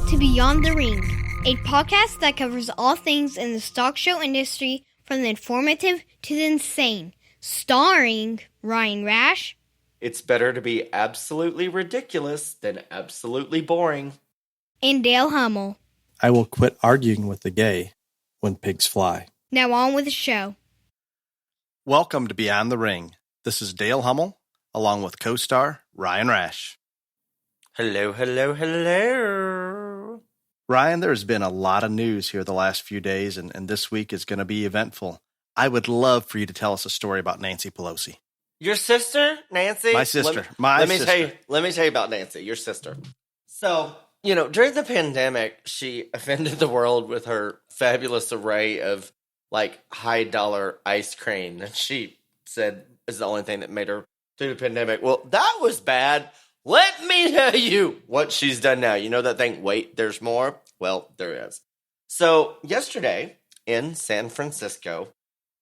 to Beyond the Ring, a podcast that covers all things in the stock show industry from the informative to the insane, starring Ryan Rash. It's better to be absolutely ridiculous than absolutely boring. And Dale Hummel. I will quit arguing with the gay when pigs fly. Now on with the show. Welcome to Beyond the Ring. This is Dale Hummel, along with co-star Ryan Rash. Hello, hello, hello. Ryan, there's been a lot of news here the last few days, and this week is going to be eventful. I would love for you to tell us a story about Nancy Pelosi. Your sister, Nancy? My sister. Let me tell you about Nancy, your sister. So, during the pandemic, she offended the world with her fabulous array of, high-dollar ice cream that she said is the only thing that made her through the pandemic. Well, that was bad. Let me tell you what she's done now. You know that thing, wait, there's more? Well, there is. So, yesterday in San Francisco,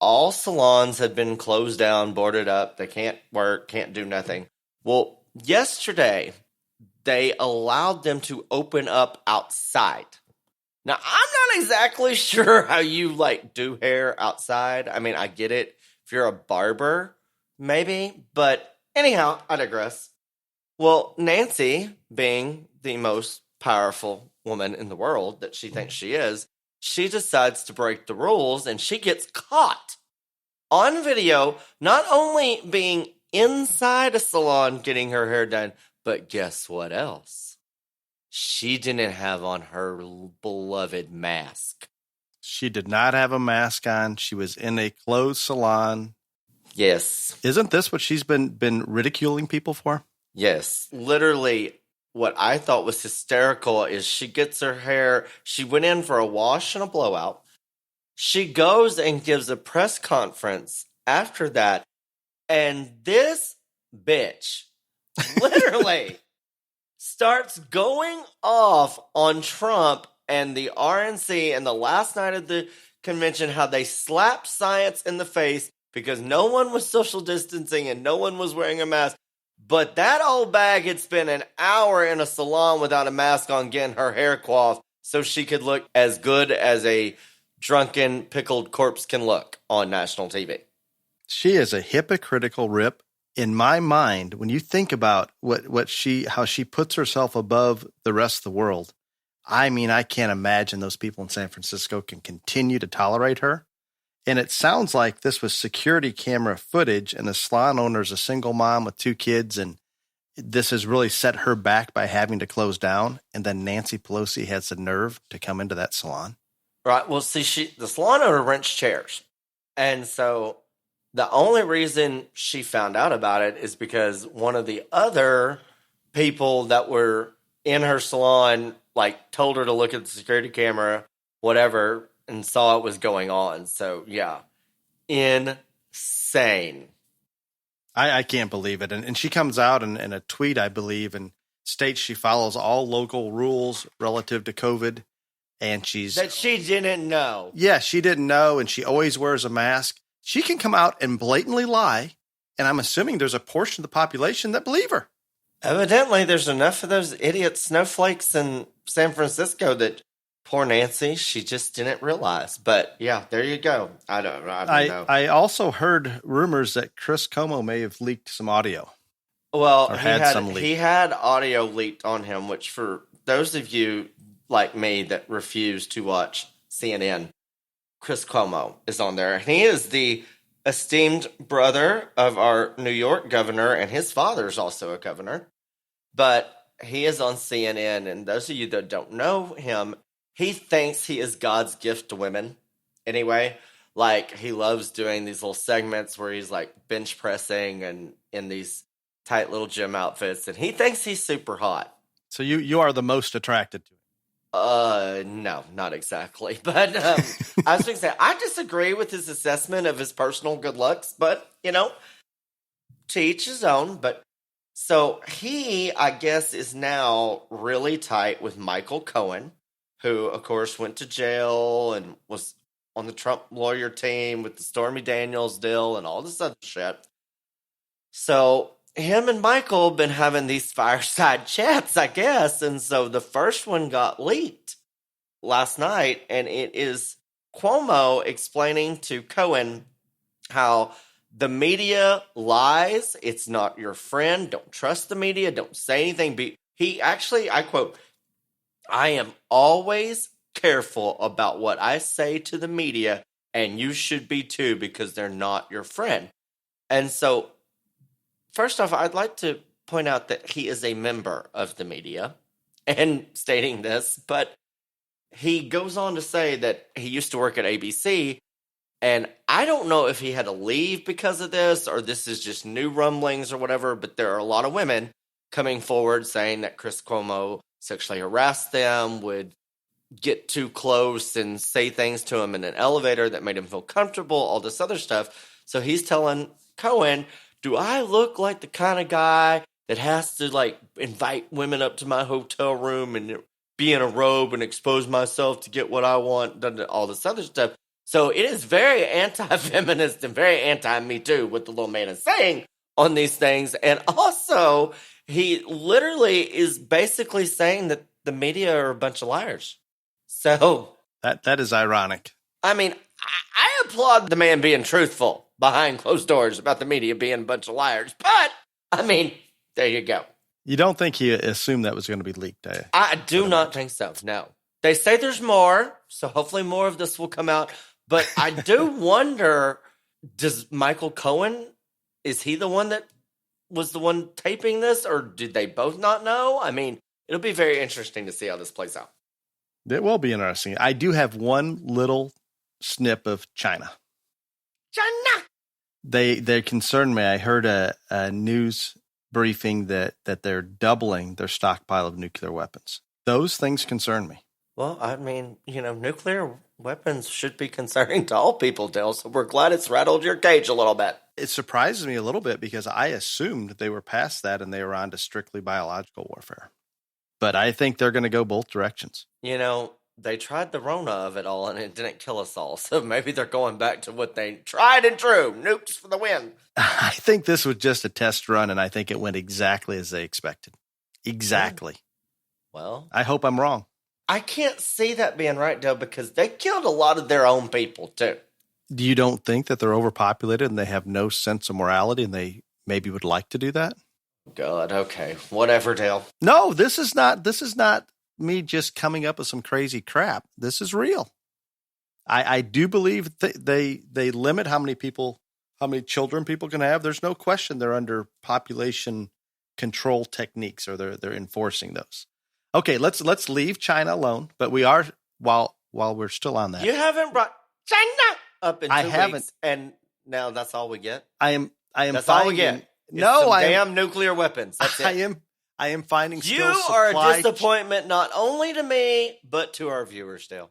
all salons had been closed down, boarded up. They can't work, can't do nothing. Well, yesterday, they allowed them to open up outside. Now, I'm not exactly sure how you, do hair outside. I mean, I get it. If you're a barber, maybe. But anyhow, I digress. Well, Nancy, being the most powerful woman in the world that she thinks she is, she decides to break the rules, and she gets caught on video, not only being inside a salon getting her hair done, but guess what else? She didn't have on her beloved mask. She did not have a mask on. She was in a closed salon. Yes. Isn't this what she's been ridiculing people for? Yes. Literally, what I thought was hysterical is she gets her hair, she went in for a wash and a blowout. She goes and gives a press conference after that, and this bitch literally starts going off on Trump and the RNC and the last night of the convention, how they slapped science in the face because no one was social distancing and no one was wearing a mask. But that old bag had spent an hour in a salon without a mask on getting her hair coiffed so she could look as good as a drunken, pickled corpse can look on national TV. She is a hypocritical rip. In my mind, when you think about how she puts herself above the rest of the world, I mean, I can't imagine those people in San Francisco can continue to tolerate her. And it sounds like this was security camera footage, and the salon owner is a single mom with 2 kids, and this has really set her back by having to close down. And then Nancy Pelosi has the nerve to come into that salon. Right. Well, see, the salon owner rents chairs. And so the only reason she found out about it is because one of the other people that were in her salon, told her to look at the security camera, whatever, and saw what was going on. So, yeah, insane. I can't believe it. And she comes out in a tweet, I believe, and states she follows all local rules relative to COVID. And that she didn't know. Yeah, she didn't know, and she always wears a mask. She can come out and blatantly lie, and I'm assuming there's a portion of the population that believe her. Evidently, there's enough of those idiot snowflakes in San Francisco that poor Nancy, she just didn't realize. But yeah, there you go. I don't know. I also heard rumors that Chris Cuomo may have leaked some audio. Well, he had audio leaked on him, which for those of you like me that refuse to watch CNN, Chris Cuomo is on there. He is the esteemed brother of our New York governor, and his father is also a governor. But he is on CNN, and those of you that don't know him, he thinks he is God's gift to women. Anyway, he loves doing these little segments where he's bench pressing and in these tight little gym outfits, and he thinks he's super hot. So you are the most attracted to him. No, not exactly. But I was going to say, I disagree with his assessment of his personal good looks, but, to each his own. But so he, I guess, is now really tight with Michael Cohen, who, of course, went to jail and was on the Trump lawyer team with the Stormy Daniels deal and all this other shit. So him and Michael been having these fireside chats, I guess. And so the first one got leaked last night, and it is Cuomo explaining to Cohen how the media lies. It's not your friend. Don't trust the media. Don't say anything. He actually, I quote, I am always careful about what I say to the media, and you should be too, because they're not your friend. And so, first off, I'd like to point out that he is a member of the media and stating this, but he goes on to say that he used to work at ABC, and I don't know if he had to leave because of this or this is just new rumblings or whatever, but there are a lot of women coming forward saying that Chris Cuomo sexually harassed them, would get too close and say things to him in an elevator that made him feel comfortable, all this other stuff. So he's telling Cohen, do I look like the kind of guy that has to like invite women up to my hotel room and be in a robe and expose myself to get what I want, all this other stuff? So it is very anti-feminist and very anti-Me Too what the little man is saying on these things. And also, he literally is basically saying that the media are a bunch of liars. So that is ironic. I mean, I applaud the man being truthful behind closed doors about the media being a bunch of liars. But, I mean, there you go. You don't think he assumed that was going to be leaked, do you? I do not think so, no. They say there's more, so hopefully more of this will come out. But I do wonder, does Michael Cohen, is he the one that was the one taping this, or did they both not know? I mean, it'll be very interesting to see how this plays out. It will be interesting. I do have one little snip of China. China! They concern me. I heard a news briefing that they're doubling their stockpile of nuclear weapons. Those things concern me. Well, I mean, nuclear weapons should be concerning to all people, Dale, so we're glad it's rattled your cage a little bit. It surprises me a little bit because I assumed they were past that and they were on to strictly biological warfare. But I think they're going to go both directions. They tried the Rona of it all and it didn't kill us all, so maybe they're going back to what they tried and true, nukes for the win. I think this was just a test run, and I think it went exactly as they expected. Exactly. Well, I hope I'm wrong. I can't see that being right, Dale, because they killed a lot of their own people, too. You don't think that they're overpopulated and they have no sense of morality and they maybe would like to do that? God, okay. Whatever, Dale. No, this is not me just coming up with some crazy crap. This is real. I do believe they limit how many children people can have. There's no question they're under population control techniques, or they're enforcing those. Okay, let's leave China alone, but we are while we're still on that. You haven't brought China up in 2 weeks, haven't, and now that's all we get. I am. That's finding, all we get. No, damn nuclear weapons. That's it. I am finding. You still are a disappointment not only to me but to our viewers, Dale.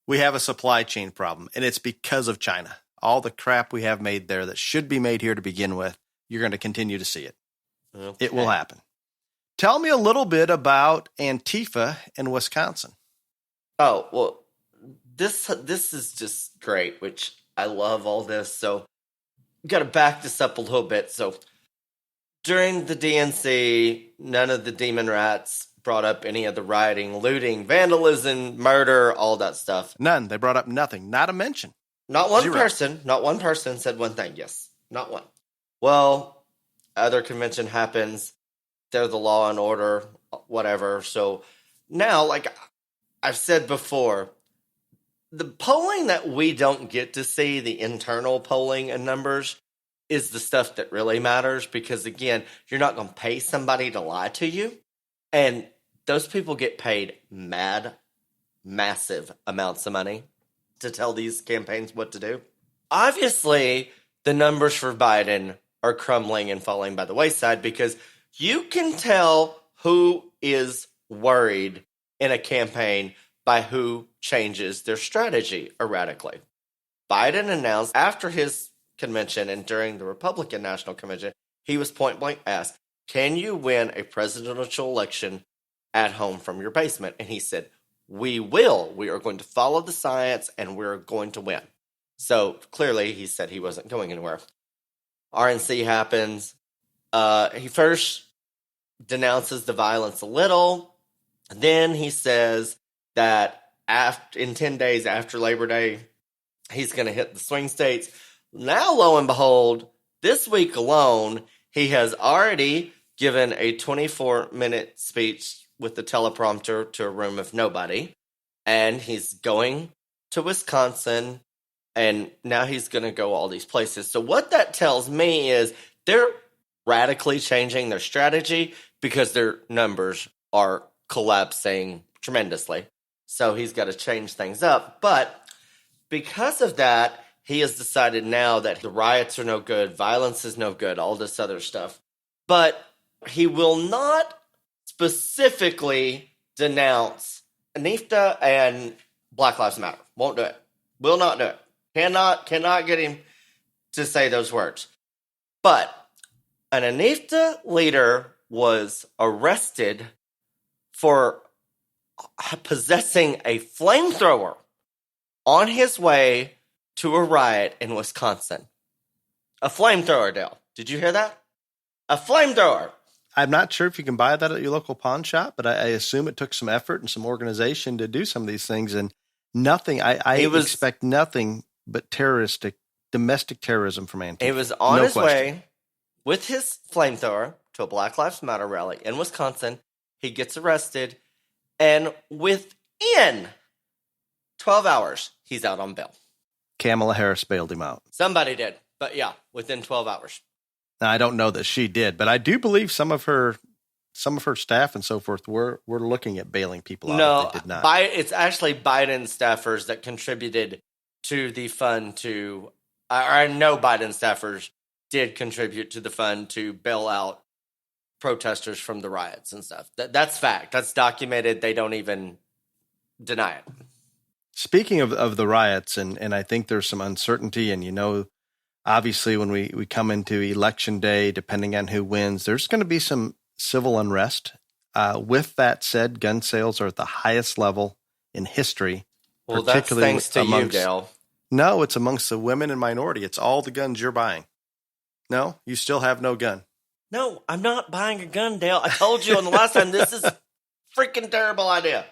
We have a supply chain problem, and it's because of China. All the crap we have made there that should be made here to begin with, you're going to continue to see it. Okay. It will happen. Tell me a little bit about Antifa in Wisconsin. Oh, well, this is just great, which I love all this. So, got to back this up a little bit. So, during the DNC, none of the demon rats brought up any of the rioting, looting, vandalism, murder, all that stuff. None. They brought up nothing. Not a mention. Not one person. Not one person said one thing. Yes. Not one. Well, other convention happens. They're the law and order, whatever. So now, like I've said before, the polling that we don't get to see, the internal polling and numbers, is the stuff that really matters. Because again, you're not going to pay somebody to lie to you. And those people get paid massive amounts of money to tell these campaigns what to do. Obviously, the numbers for Biden are crumbling and falling by the wayside because you can tell who is worried in a campaign by who changes their strategy erratically. Biden announced after his convention and during the Republican National Convention, he was point blank asked, can you win a presidential election at home from your basement? And he said, we will. We are going to follow the science and we're going to win. So clearly he said he wasn't going anywhere. RNC happens. He first denounces the violence a little. Then he says that in 10 days after Labor Day, he's going to hit the swing states. Now, lo and behold, this week alone, he has already given a 24-minute speech with the teleprompter to a room of nobody. And he's going to Wisconsin, and now he's going to go all these places. So what that tells me is they're radically changing their strategy because their numbers are collapsing tremendously. So he's got to change things up. But because of that, he has decided now that the riots are no good, violence is no good, all this other stuff. But he will not specifically denounce Antifa and Black Lives Matter. Won't do it. Will not do it. Cannot get him to say those words. But an Antifa leader was arrested for possessing a flamethrower on his way to a riot in Wisconsin. A flamethrower, Dale. Did you hear that? A flamethrower. I'm not sure if you can buy that at your local pawn shop, but I assume it took some effort and some organization to do some of these things. And nothing, I expect nothing but domestic terrorism from Antifa. He was on his way with his flamethrower to a Black Lives Matter rally in Wisconsin. He gets arrested, and within 12 hours, he's out on bail. Kamala Harris bailed him out. Somebody did, but yeah, within 12 hours. Now, I don't know that she did, but I do believe some of her staff and so forth were looking at bailing people out. No, if they did not. It's actually Biden staffers that contributed to the fund to. I know Biden staffers did contribute to the fund to bail out protesters from the riots and stuff. That's fact. That's documented. They don't even deny it. Speaking of the riots, and I think there's some uncertainty, and obviously when we come into election day, depending on who wins, there's going to be some civil unrest. With that said, gun sales are at the highest level in history. Well, that's thanks to you, Dale. No, it's amongst the women and minority. It's all the guns you're buying. No, you still have no gun. No, I'm not buying a gun, Dale. I told you on the last time, this is a freaking terrible idea.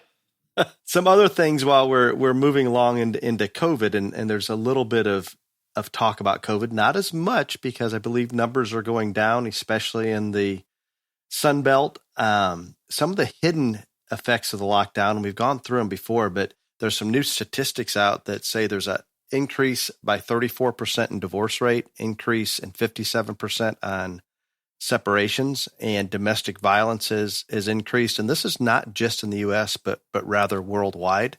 Some other things while we're moving along into COVID, and there's a little bit of talk about COVID, not as much because I believe numbers are going down, especially in the Sun Belt. Some of the hidden effects of the lockdown, we've gone through them before, but there's some new statistics out that say there's an increase by 34% in divorce rate, increase in 57% on separations, and domestic violence is increased. And this is not just in the U.S., but rather worldwide.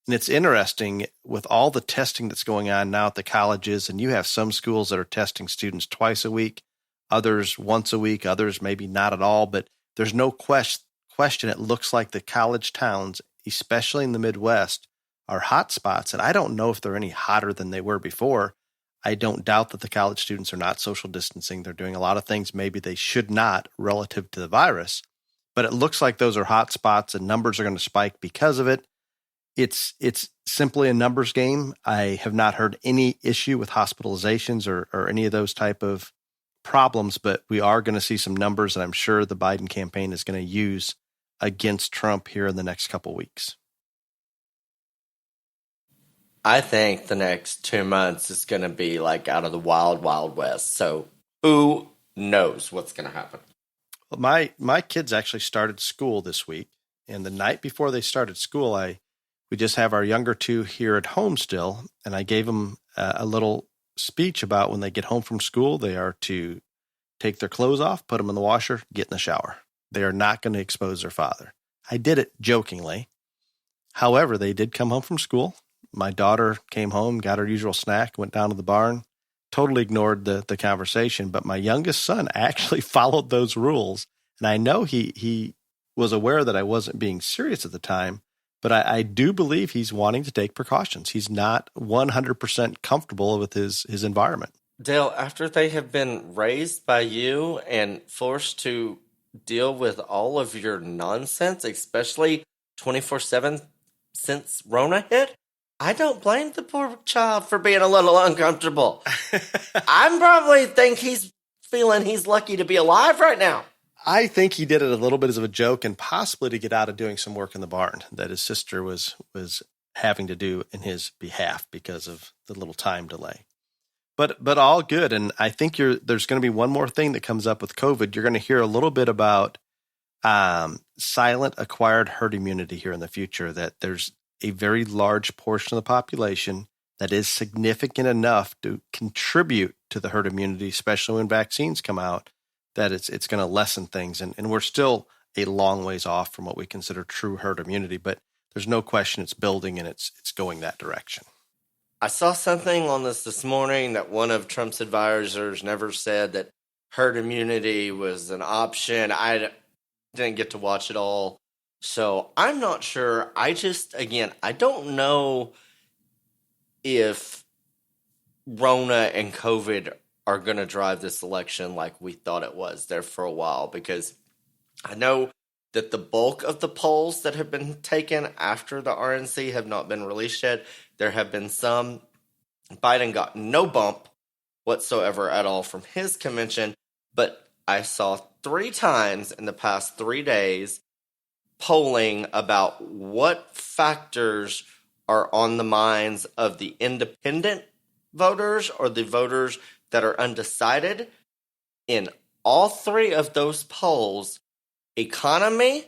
And it's interesting with all the testing that's going on now at the colleges, and you have some schools that are testing students twice a week, others once a week, others maybe not at all. But there's no question. It looks like the college towns, especially in the Midwest, are hot spots. And I don't know if they're any hotter than they were before. I don't doubt that the college students are not social distancing. They're doing a lot of things maybe they should not relative to the virus. But it looks like those are hot spots and numbers are going to spike because of it. It's simply a numbers game. I have not heard any issue with hospitalizations or any of those type of problems, but we are going to see some numbers that I'm sure the Biden campaign is going to use against Trump here in the next couple weeks. I think the next 2 months is going to be like out of the wild, wild west. So who knows what's going to happen? Well, my kids actually started school this week, and the night before they started school, we just have our younger two here at home still, and I gave them a little speech about when they get home from school, they are to take their clothes off, put them in the washer, get in the shower. They are not going to expose their father. I did it jokingly. However, they did come home from school. My daughter came home, got her usual snack, went down to the barn, totally ignored the conversation. But my youngest son actually followed those rules. And I know he was aware that I wasn't being serious at the time, but I do believe he's wanting to take precautions. He's not 100% comfortable with his environment. Dale, after they have been raised by you and forced to deal with all of your nonsense, especially 24/7 since Rona hit, I don't blame the poor child for being a little uncomfortable. I probably think he's feeling he's lucky to be alive right now. I think he did it a little bit as of a joke and possibly to get out of doing some work in the barn that his sister was having to do in his behalf because of the little time delay. But all good. And I think there's going to be one more thing that comes up with COVID. You're going to hear a little bit about silent acquired herd immunity here in the future, that there's a very large portion of the population that is significant enough to contribute to the herd immunity, especially when vaccines come out, that it's going to lessen things. And we're still a long ways off from what we consider true herd immunity, but there's no question it's building and it's going that direction. I saw something on this morning that one of Trump's advisors never said that herd immunity was an option. I didn't get to watch it all, so I'm not sure. I don't know if Rona and COVID are going to drive this election like we thought it was there for a while, because I know that the bulk of the polls that have been taken after the RNC have not been released yet. There have been some. Biden got no bump whatsoever at all from his convention, but I saw 3 times in the past 3 days polling about what factors are on the minds of the independent voters or the voters that are undecided. In all 3 of those polls, economy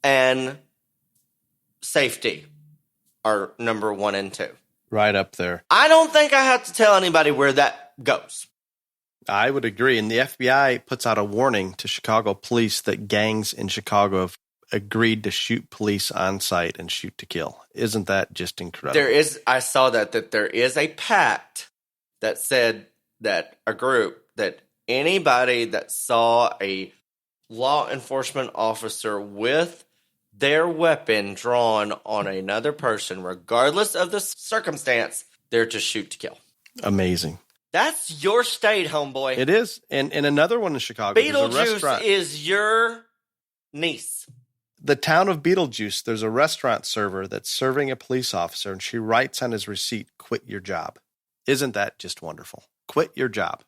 and safety are number 1 and 2. Right up there. I don't think I have to tell anybody where that goes. I would agree. And the FBI puts out a warning to Chicago police that gangs in Chicago have agreed to shoot police on site and shoot to kill. Isn't that just incredible? I saw that there is a pact that said that a group that anybody that saw a law enforcement officer with their weapon drawn on another person, regardless of the circumstance, they're to shoot to kill. Amazing. That's your state, homeboy. It is. And another one in Chicago. Beetlejuice is your niece. The town of Beetlejuice, there's a restaurant server that's serving a police officer, and she writes on his receipt, "Quit your job." Isn't that just wonderful? Quit your job.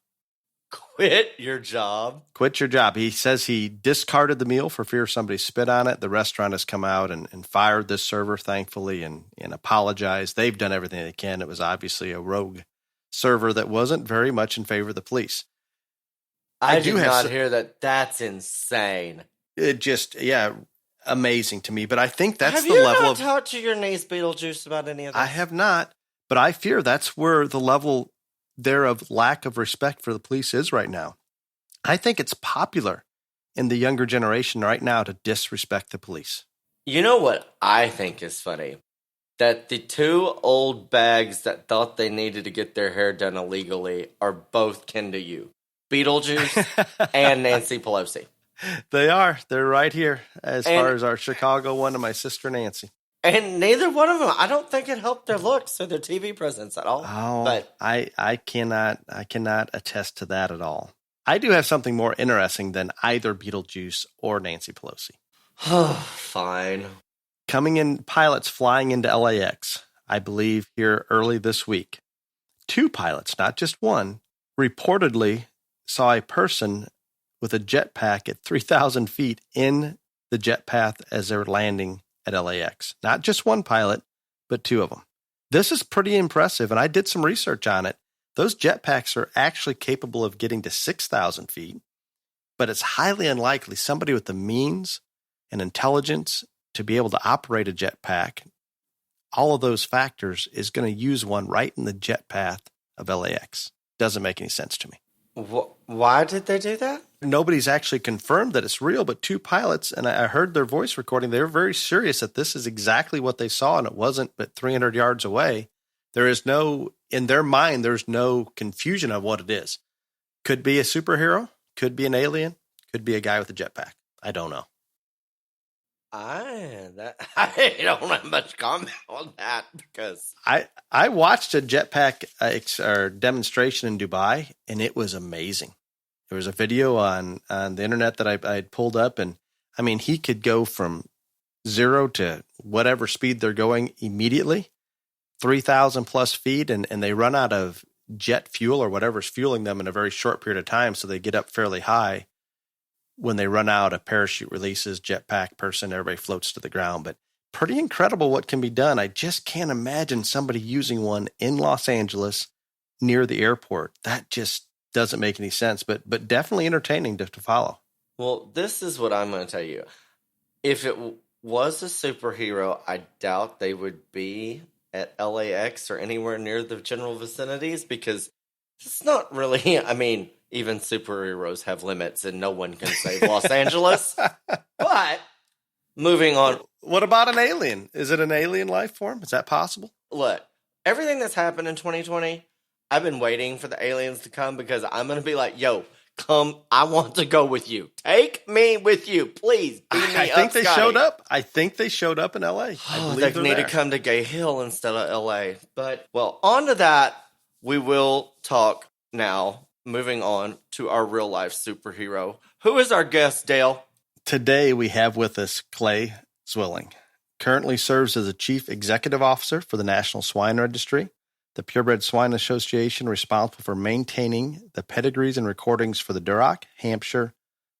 Quit your job. Quit your job. He says he discarded the meal for fear somebody spit on it. The restaurant has come out and fired this server, thankfully, and apologized. They've done everything they can. It was obviously a rogue server that wasn't very much in favor of the police. I do not hear that. That's insane. It just, amazing to me. But I think that's have the level you of. not talked to your niece Beetlejuice about any of this? I have not, but I fear that's where the level there of lack of respect for the police is right now. I think it's popular in the younger generation right now to disrespect the police. You know what I think is funny? That the 2 old bags that thought they needed to get their hair done illegally are both kin to you. Beetlejuice and Nancy Pelosi. They are. They're right here as far as our Chicago one and my sister Nancy. And neither one of them, I don't think it helped their looks or their TV presence at all. Oh, but I cannot attest to that at all. I do have something more interesting than either Beetlejuice or Nancy Pelosi. Fine. Coming in, pilots flying into LAX, I believe here early this week. 2 pilots, not just one, reportedly saw a person with a jetpack at 3,000 feet in the jet path as they were landing at LAX. Not just one pilot, but 2 of them. This is pretty impressive, and I did some research on it. Those jetpacks are actually capable of getting to 6,000 feet, but it's highly unlikely somebody with the means and intelligence to be able to operate a jetpack, all of those factors, is going to use one right in the jet path of LAX. Doesn't make any sense to me. Why did they do that? Nobody's actually confirmed that it's real, but 2 pilots, and I heard their voice recording, they were very serious that this is exactly what they saw, and it wasn't but 300 yards away. There is no, in their mind, there's no confusion of what it is. Could be a superhero, could be an alien, could be a guy with a jetpack. I don't know. I don't have much comment on that because I watched a jetpack demonstration in Dubai, and it was amazing. There was a video on the internet that I had pulled up, and I mean, he could go from 0 to whatever speed they're going immediately, 3,000 plus feet, and they run out of jet fuel or whatever's fueling them in a very short period of time. So they get up fairly high. When they run out, a parachute releases, jetpack person, everybody floats to the ground. But pretty incredible what can be done. I just can't imagine somebody using one in Los Angeles near the airport. That just doesn't make any sense, but definitely entertaining to follow. Well, this is what I'm going to tell you. If it was a superhero, I doubt they would be at LAX or anywhere near the general vicinities, because it's not really, I mean, even superheroes have limits and no one can save Los Angeles. But moving on. What about an alien? Is it an alien life form? Is that possible? Look, everything that's happened in 2020, I've been waiting for the aliens to come, because I'm going to be like, yo, come, I want to go with you. Take me with you, please. I think they showed up. I think they showed up in LA. They need to come to Gay Hill instead of LA. But, well, on to that, we will talk now, moving on to our real life superhero. Who is our guest, Dale? Today we have with us Clay Zwilling. Currently serves as a chief executive officer for the National Swine Registry, the Purebred Swine Association, responsible for maintaining the pedigrees and recordings for the Duroc, Hampshire,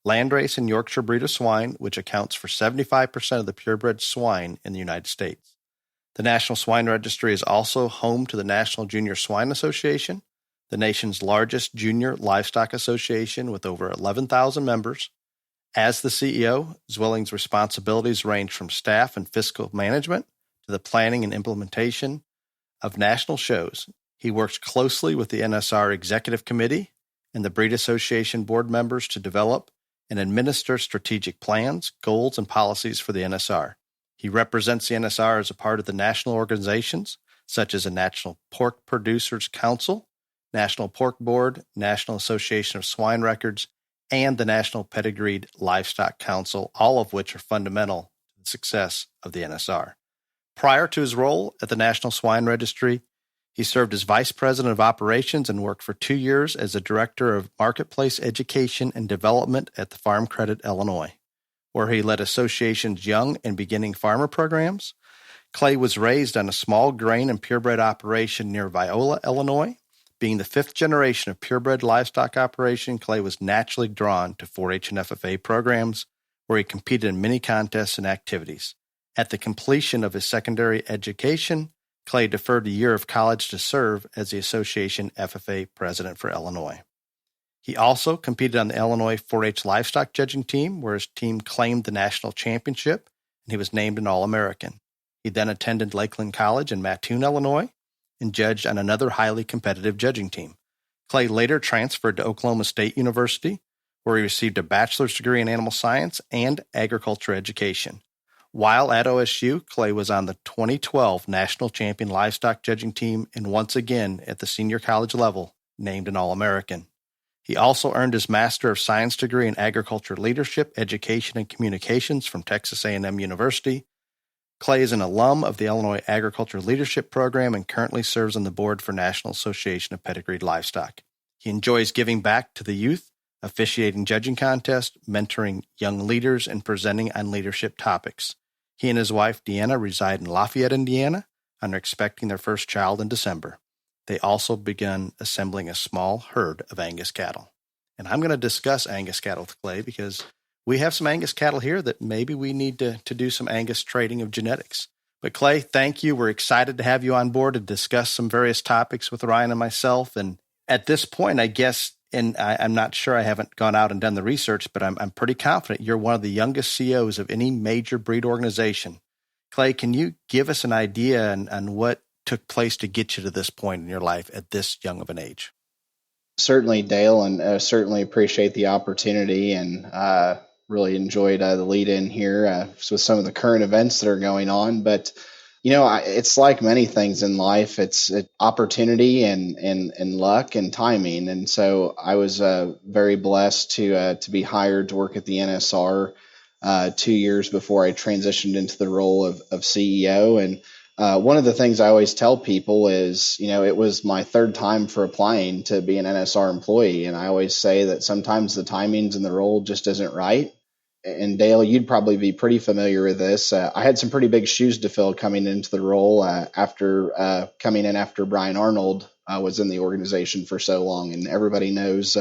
Landrace, and Yorkshire breed of swine, which accounts for 75% of the purebred swine in the United States. The National Swine Registry is also home to the National Junior Swine Association, the nation's largest junior livestock association with over 11,000 members. As the CEO, Zwilling's responsibilities range from staff and fiscal management to the planning and implementation of national shows. He works closely with the NSR Executive Committee and the Breed Association board members to develop and administer strategic plans, goals, and policies for the NSR. He represents the NSR as a part of the national organizations such as the National Pork Producers Council, National Pork Board, National Association of Swine Records, and the National Pedigreed Livestock Council, all of which are fundamental to the success of the NSR. Prior to his role at the National Swine Registry, he served as Vice President of Operations and worked for 2 years as a Director of Marketplace Education and Development at the Farm Credit Illinois, where he led association's young and beginning farmer programs. Clay was raised on a small grain and purebred operation near Viola, Illinois. Being the fifth generation of purebred livestock operation, Clay was naturally drawn to 4-H and FFA programs, where he competed in many contests and activities. At the completion of his secondary education, Clay deferred a year of college to serve as the association FFA president for Illinois. He also competed on the Illinois 4-H livestock judging team, where his team claimed the national championship, and he was named an All-American. He then attended Lakeland College in Mattoon, Illinois, and judged on another highly competitive judging team. Clay later transferred to Oklahoma State University, where he received a bachelor's degree in animal science and agriculture education. While at OSU, Clay was on the 2012 national champion livestock judging team and once again at the senior college level, named an All-American. He also earned his Master of Science degree in Agriculture Leadership, Education, and Communications from Texas A&M University. Clay is an alum of the Illinois Agriculture Leadership Program and currently serves on the board for National Association of Pedigreed Livestock. He enjoys giving back to the youth, officiating judging contests, mentoring young leaders, and presenting on leadership topics. He and his wife, Deanna, reside in Lafayette, Indiana, and are expecting their first child in December. They also begun assembling a small herd of Angus cattle. And I'm going to discuss Angus cattle with Clay because we have some Angus cattle here that maybe we need to do some Angus trading of genetics. But Clay, thank you. We're excited to have you on board to discuss some various topics with Ryan and myself. And at this point, I guess, and I'm not sure, I haven't gone out and done the research, but I'm pretty confident you're one of the youngest CEOs of any major breed organization. Clay, can you give us an idea on what took place to get you to this point in your life at this young of an age? Certainly, Dale, and certainly appreciate the opportunity, and really enjoyed the lead in here with some of the current events that are going on. But it's like many things in life. It's opportunity and luck and timing. And so I was very blessed to be hired to work at the NSR 2 years before I transitioned into the role of CEO. And one of the things I always tell people is, it was my third time for applying to be an NSR employee. And I always say that sometimes the timings in the role just isn't right. And Dale, you'd probably be pretty familiar with this. I had some pretty big shoes to fill coming into the role after coming in after Brian Arnold was in the organization for so long, and everybody knows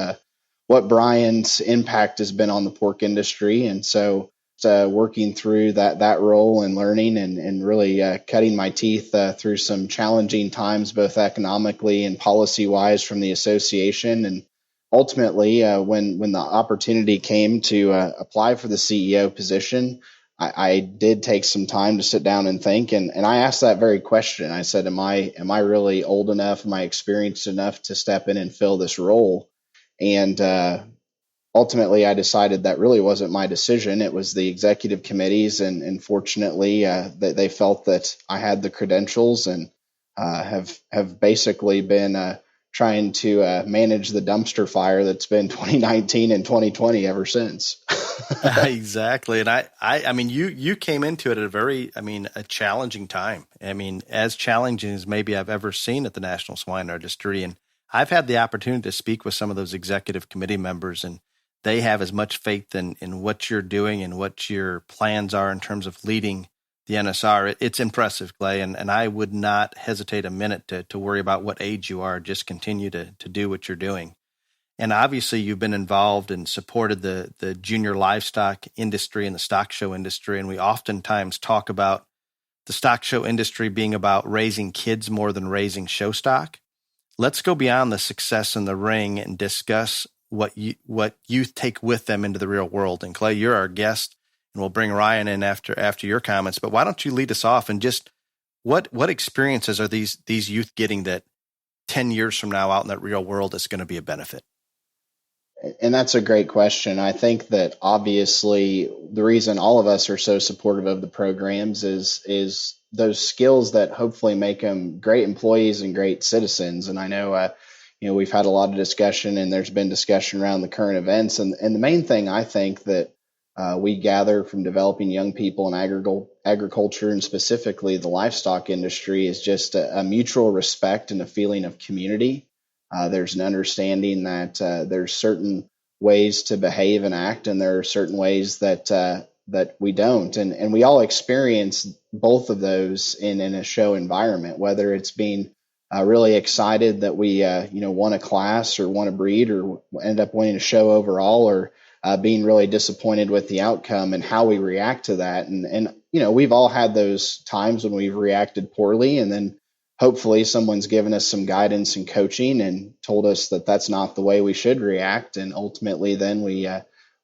what Brian's impact has been on the pork industry. And so working through that role and learning and really cutting my teeth through some challenging times, both economically and policy wise from the association. And ultimately, when the opportunity came to apply for the CEO position, I did take some time to sit down and think, and I asked that very question. I said, am I really old enough? Am I experienced enough to step in and fill this role? And ultimately, I decided that really wasn't my decision. It was the executive committees, and fortunately, they felt that I had the credentials, and have basically been trying to manage the dumpster fire that's been 2019 and 2020 ever since. Exactly. And I mean, you came into it at a challenging time. I mean, as challenging as maybe I've ever seen at the National Swine Registry. And I've had the opportunity to speak with some of those executive committee members, and they have as much faith in what you're doing and what your plans are in terms of leading the NSR. It's impressive, Clay. And I would not hesitate a minute to worry about what age you are. Just continue to do what you're doing. And obviously, you've been involved and supported the junior livestock industry and the stock show industry. And we oftentimes talk about the stock show industry being about raising kids more than raising show stock. Let's go beyond the success in the ring and discuss what youth take with them into the real world. And Clay, you're our guest, and we'll bring Ryan in after your comments. But why don't you lead us off and just what experiences are these youth getting that 10 years from now out in that real world is going to be a benefit? And that's a great question. I think that obviously the reason all of us are so supportive of the programs is those skills that hopefully make them great employees and great citizens. And I know, we've had a lot of discussion, and there's been discussion around the current events. And the main thing I think that we gather from developing young people in agriculture, and specifically the livestock industry, is just a mutual respect and a feeling of community. There's an understanding that there's certain ways to behave and act, and there are certain ways that we don't. And we all experience both of those in a show environment, whether it's being really excited that we won a class or won a breed or end up winning a show overall, or being really disappointed with the outcome and how we react to that. And we've all had those times when we've reacted poorly, and then hopefully someone's given us some guidance and coaching and told us that that's not the way we should react. And ultimately then we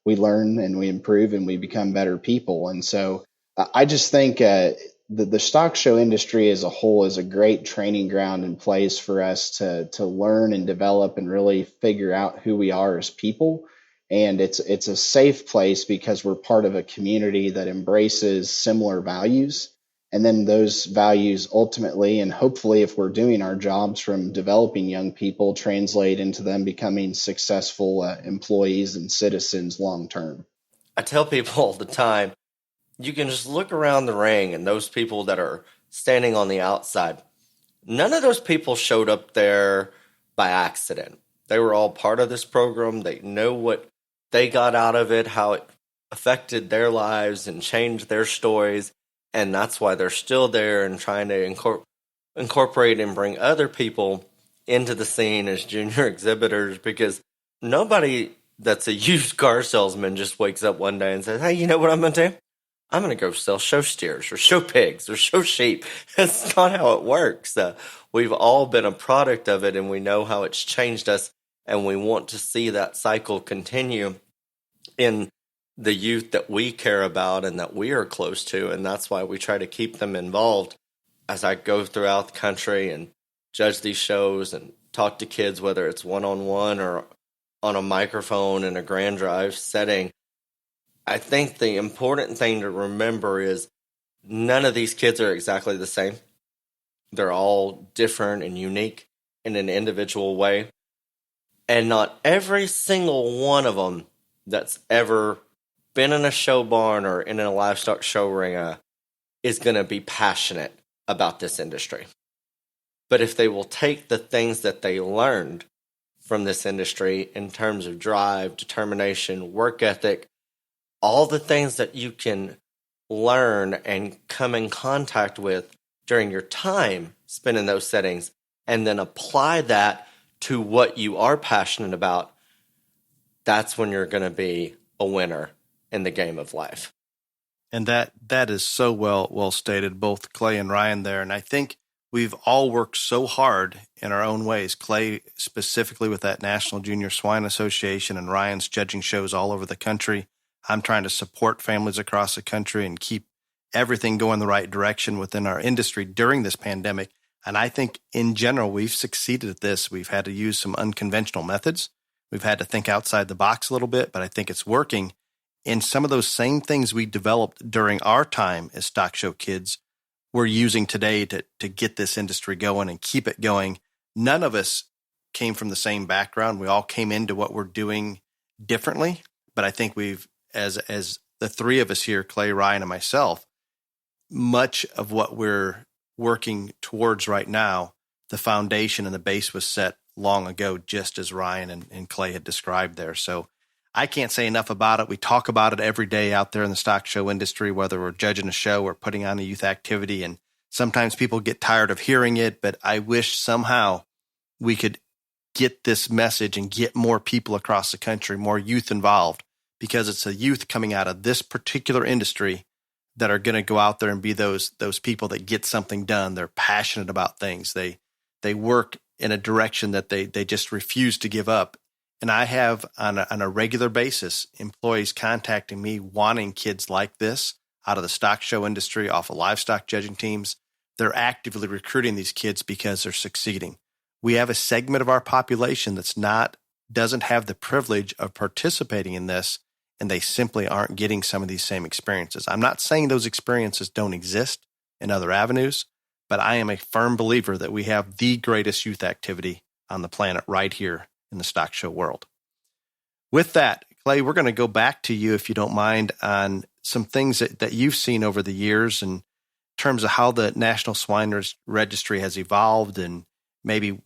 learn and we improve and we become better people. And so I just think the stock show industry as a whole is a great training ground and place for us to learn and develop and really figure out who we are as people. And it's a safe place because we're part of a community that embraces similar values. And then those values ultimately, and hopefully if we're doing our jobs from developing young people, translate into them becoming successful employees and citizens long term. I tell people all the time, you can just look around the ring and those people that are standing on the outside, none of those people showed up there by accident. They were all part of this program. They know what they got out of it, how it affected their lives and changed their stories. And that's why they're still there and trying to incorporate and bring other people into the scene as junior exhibitors, because nobody that's a used car salesman just wakes up one day and says, hey, you know what I'm going to do? I'm going to go sell show steers or show pigs or show sheep. That's not how it works. We've all been a product of it, and we know how it's changed us, and we want to see that cycle continue in the youth that we care about and that we are close to. And that's why we try to keep them involved as I go throughout the country and judge these shows and talk to kids, whether it's one-on-one or on a microphone in a grand drive setting. I think the important thing to remember is none of these kids are exactly the same. They're all different and unique in an individual way. And not every single one of them that's ever been in a show barn or in a livestock show ring is going to be passionate about this industry. But if they will take the things that they learned from this industry in terms of drive, determination, work ethic, all the things that you can learn and come in contact with during your time spent in those settings, and then apply that to what you are passionate about, that's when you're going to be a winner in the game of life. And that is so well stated, both Clay and Ryan there. And I think we've all worked so hard in our own ways. Clay specifically with that National Junior Swine Association, and Ryan's judging shows all over the country. I'm trying to support families across the country and keep everything going the right direction within our industry during this pandemic. And I think in general, we've succeeded at this. We've had to use some unconventional methods. We've had to think outside the box a little bit, but I think it's working. And some of those same things we developed during our time as stock show kids, we're using today to get this industry going and keep it going. None of us came from the same background. We all came into what we're doing differently. But I think we've, as the three of us here, Clay, Ryan, and myself, much of what we're working towards right now, the foundation and the base was set long ago, just as Ryan and Clay had described there. So I can't say enough about it. We talk about it every day out there in the stock show industry, whether we're judging a show or putting on a youth activity. And sometimes people get tired of hearing it, but I wish somehow we could get this message and get more people across the country, more youth involved, because it's the youth coming out of this particular industry that are going to go out there and be those people that get something done. They're passionate about things. They work in a direction that they just refuse to give up. And I have on a regular basis employees contacting me wanting kids like this out of the stock show industry, off of livestock judging teams. They're actively recruiting these kids because they're succeeding. We have a segment of our population doesn't have the privilege of participating in this, and they simply aren't getting some of these same experiences. I'm not saying those experiences don't exist in other avenues, but I am a firm believer that we have the greatest youth activity on the planet right here in the stock show world. With that, Clay, we're going to go back to you, if you don't mind, on some things that you've seen over the years in terms of how the National Swine Registry has evolved, and maybe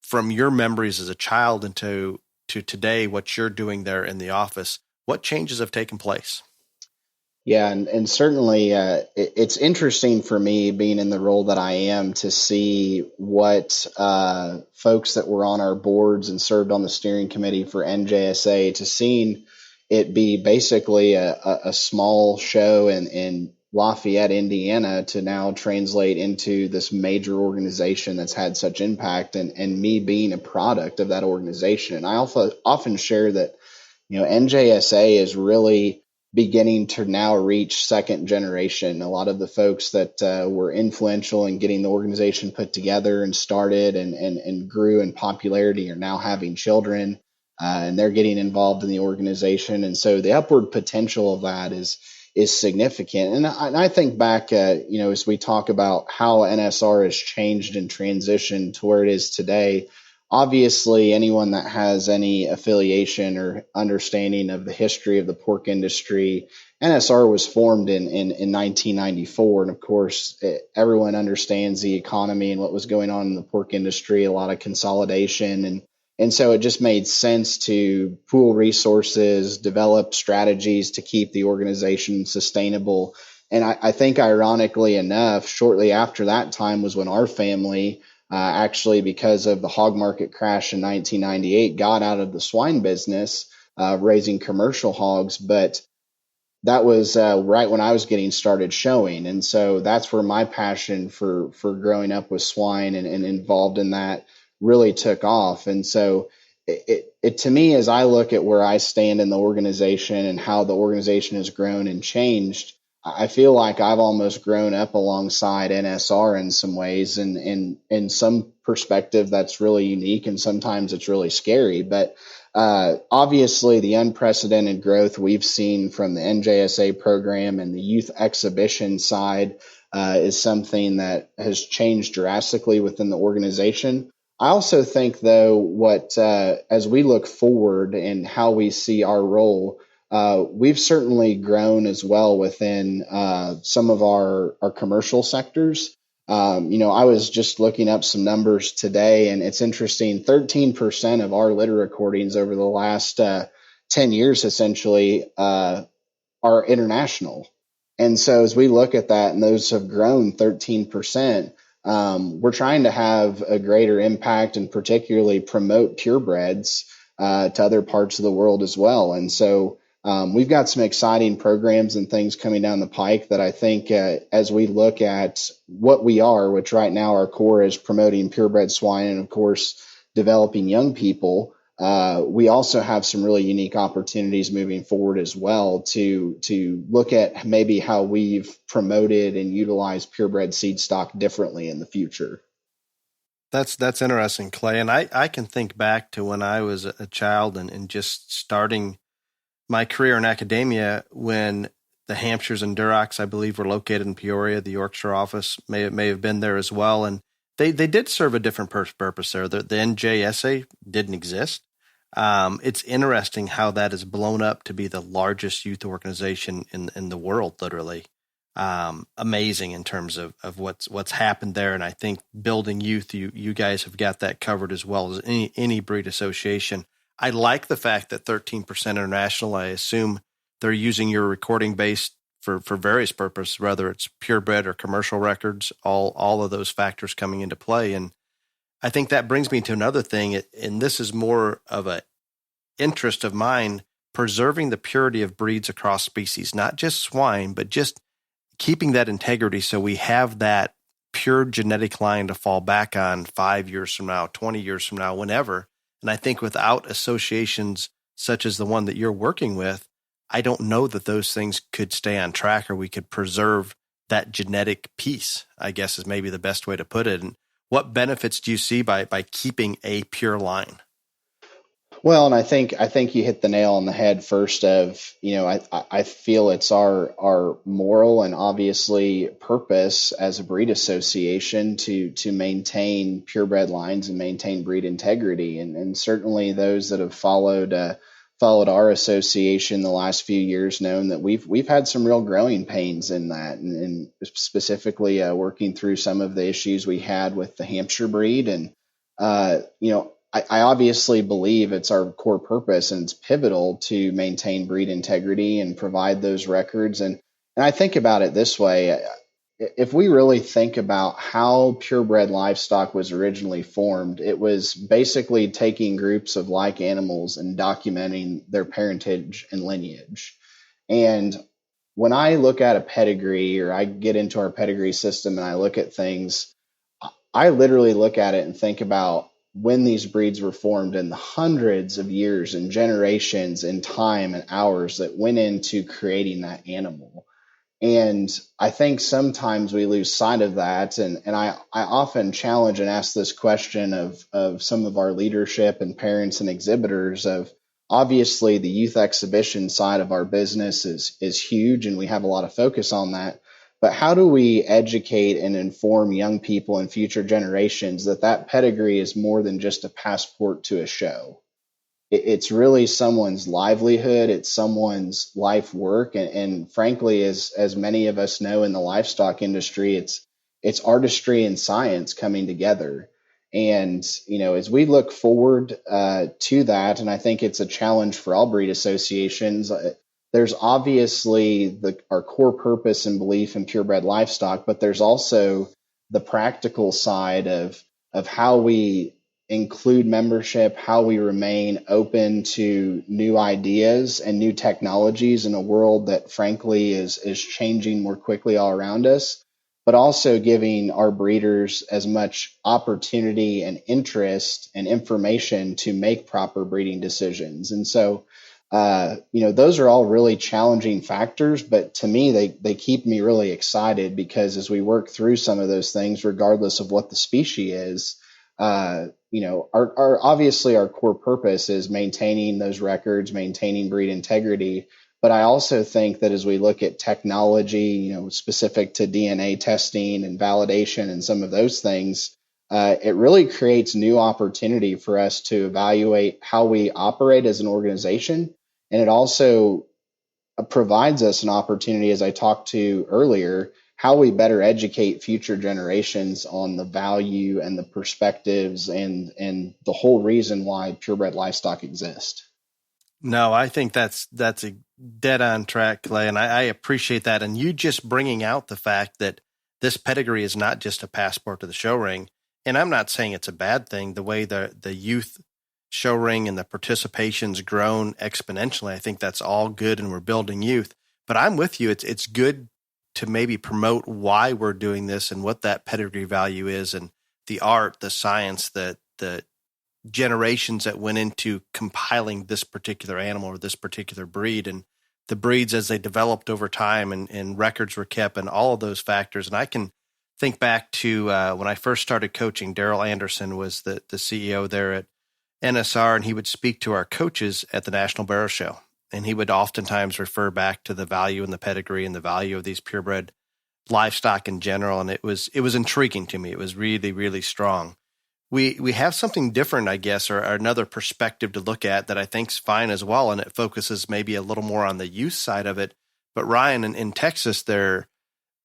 from your memories as a child into today, what you're doing there in the office. What changes have taken place? Yeah, and certainly it's interesting for me being in the role that I am to see what folks that were on our boards and served on the steering committee for NJSA, to seeing it be basically a small show in Lafayette, Indiana, to now translate into this major organization that's had such impact, and me being a product of that organization. And I also often share that, NJSA is really beginning to now reach second generation. A lot of the folks that were influential in getting the organization put together and started and grew in popularity are now having children, and they're getting involved in the organization. And so the upward potential of that is significant. And I think back, as we talk about how NSR has changed and transitioned to where it is today. Obviously, anyone that has any affiliation or understanding of the history of the pork industry, NSR was formed in 1994. And of course, everyone understands the economy and what was going on in the pork industry, a lot of consolidation. And so it just made sense to pool resources, develop strategies to keep the organization sustainable. And I think, ironically enough, shortly after that time was when our family, actually, because of the hog market crash in 1998, got out of the swine business, raising commercial hogs. But that was right when I was getting started showing. And so that's where my passion for growing up with swine and involved in that really took off. And so it to me, as I look at where I stand in the organization and how the organization has grown and changed, I feel like I've almost grown up alongside NSR in some ways, and in some perspective that's really unique, and sometimes it's really scary. But obviously, the unprecedented growth we've seen from the NJSA program and the youth exhibition side is something that has changed drastically within the organization. I also think, though, as we look forward and how we see our role, we've certainly grown as well within some of our commercial sectors. I was just looking up some numbers today, and it's interesting. 13% of our litter recordings over the last 10 years, essentially, are international. And so as we look at that, and those have grown 13%, we're trying to have a greater impact and particularly promote purebreds to other parts of the world as well. And so we've got some exciting programs and things coming down the pike that I think as we look at what we are, which right now our core is promoting purebred swine and, of course, developing young people. We also have some really unique opportunities moving forward as well to look at maybe how we've promoted and utilized purebred seed stock differently in the future. That's interesting, Clay. And I can think back to when I was a child and just starting my career in academia when the Hampshires and Durocs, I believe, were located in Peoria. The Yorkshire office may have been there as well. And they did serve a different purpose there. The NJSA didn't exist. It's interesting how that has blown up to be the largest youth organization in the world, literally. Amazing in terms of what's happened there. And I think building youth, you guys have got that covered as well as any breed association. I like the fact that 13% international. I assume they're using your recording base for various purposes, whether it's purebred or commercial records, all of those factors coming into play. And I think that brings me to another thing, and this is more of an interest of mine, preserving the purity of breeds across species, not just swine, but just keeping that integrity so we have that pure genetic line to fall back on 5 years from now, 20 years from now, whenever. And I think without associations such as the one that you're working with, I don't know that those things could stay on track or we could preserve that genetic piece, I guess is maybe the best way to put it. And what benefits do you see by keeping a pure line? Well, and I think you hit the nail on the head first of, I feel it's our moral and obviously purpose as a breed association to maintain purebred lines and maintain breed integrity. And certainly those that have followed our association the last few years known that we've had some real growing pains in that, and specifically working through some of the issues we had with the Hampshire breed. And I obviously believe it's our core purpose and it's pivotal to maintain breed integrity and provide those records. And I think about it this way. If we really think about how purebred livestock was originally formed, it was basically taking groups of like animals and documenting their parentage and lineage. And when I look at a pedigree or I get into our pedigree system and I look at things, I literally look at it and think about when these breeds were formed and the hundreds of years and generations and time and hours that went into creating that animal. And I think sometimes we lose sight of that. And I often challenge and ask this question of some of our leadership and parents and exhibitors of, obviously the youth exhibition side of our business is huge and we have a lot of focus on that. But how do we educate and inform young people and future generations that pedigree is more than just a passport to a show? It's really someone's livelihood. It's someone's life work. And frankly, as many of us know in the livestock industry, it's artistry and science coming together. And, as we look forward to that, and I think it's a challenge for all breed associations, there's obviously our core purpose and belief in purebred livestock, but there's also the practical side of how we include membership, how we remain open to new ideas and new technologies in a world that frankly is changing more quickly all around us, but also giving our breeders as much opportunity and interest and information to make proper breeding decisions. And so those are all really challenging factors, but to me, they keep me really excited because as we work through some of those things, regardless of what the species is, obviously our core purpose is maintaining those records, maintaining breed integrity. But I also think that as we look at technology, specific to DNA testing and validation and some of those things, it really creates new opportunity for us to evaluate how we operate as an organization. And it also provides us an opportunity, as I talked to earlier, how we better educate future generations on the value and the perspectives and the whole reason why purebred livestock exist. No, I think that's a dead on track, Clay, and I appreciate that. And you just bringing out the fact that this pedigree is not just a passport to the show ring. And I'm not saying it's a bad thing. The way the youth show ring and the participation's grown exponentially, I think that's all good, and we're building youth. But I'm with you. It's good to maybe promote why we're doing this and what that pedigree value is, and the art, the science, the generations that went into compiling this particular animal or this particular breed, and the breeds as they developed over time, and records were kept, and all of those factors. And I can think back to when I first started coaching. Daryl Anderson was the CEO there at NSR, and he would speak to our coaches at the National Barrow Show. And he would oftentimes refer back to the value and the pedigree and the value of these purebred livestock in general. And it was intriguing to me. It was really, really strong. We have something different, I guess, or another perspective to look at that I think's fine as well. And it focuses maybe a little more on the youth side of it. But Ryan, in Texas, their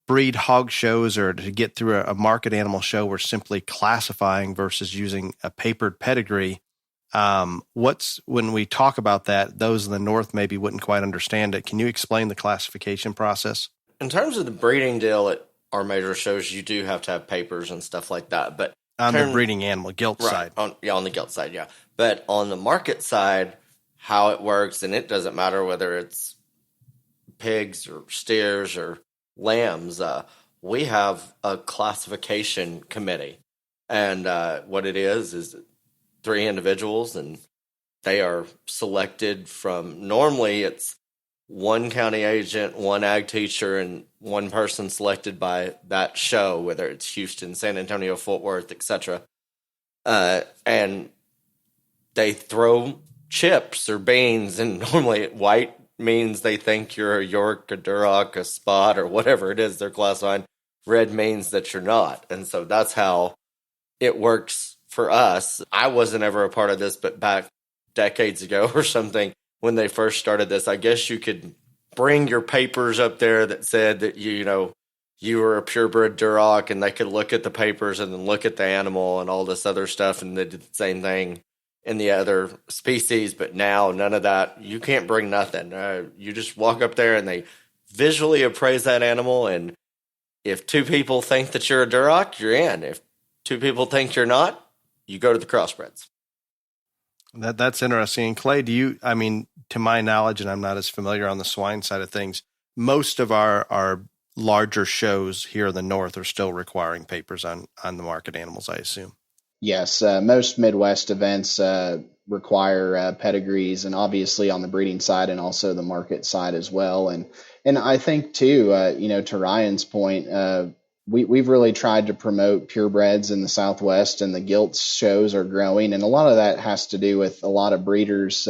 breed hog shows, or to get through a market animal show, we're simply classifying versus using a papered pedigree. When we talk about that, those in the north maybe wouldn't quite understand it. Can you explain the classification process? In terms of the breeding deal at our major shows, you do have to have papers and stuff like that. But on the breeding animal gilt right, side. On the gilt side, yeah. But on the market side, how it works, and it doesn't matter whether it's pigs or steers or lambs, we have a classification committee. And what it is 3 individuals, and they are selected from, normally it's 1 county agent, 1 ag teacher, and 1 person selected by that show, whether it's Houston, San Antonio, Fort Worth, etc. And they throw chips or beans, and normally white means they think you're a York, a Duroc, a Spot, or whatever it is they're classifying. Red means that you're not. And so that's how it works for us. I wasn't ever a part of this, but back decades ago or something, when they first started this, I guess you could bring your papers up there that said that you were a purebred Duroc, and they could look at the papers and then look at the animal and all this other stuff, and they did the same thing in the other species. But now none of that. You can't bring nothing. You just walk up there and they visually appraise that animal, and if 2 people think that you're a Duroc, you're in. If 2 people think you're not, you go to the crossbreds. That's interesting. Clay, to my knowledge, and I'm not as familiar on the swine side of things, most of our larger shows here in the north are still requiring papers on the market animals, I assume. Yes, most Midwest events require pedigrees, and obviously on the breeding side and also the market side as well. And I think too, to Ryan's point, we've really tried to promote purebreds in the Southwest, and the gilt shows are growing. And a lot of that has to do with a lot of breeders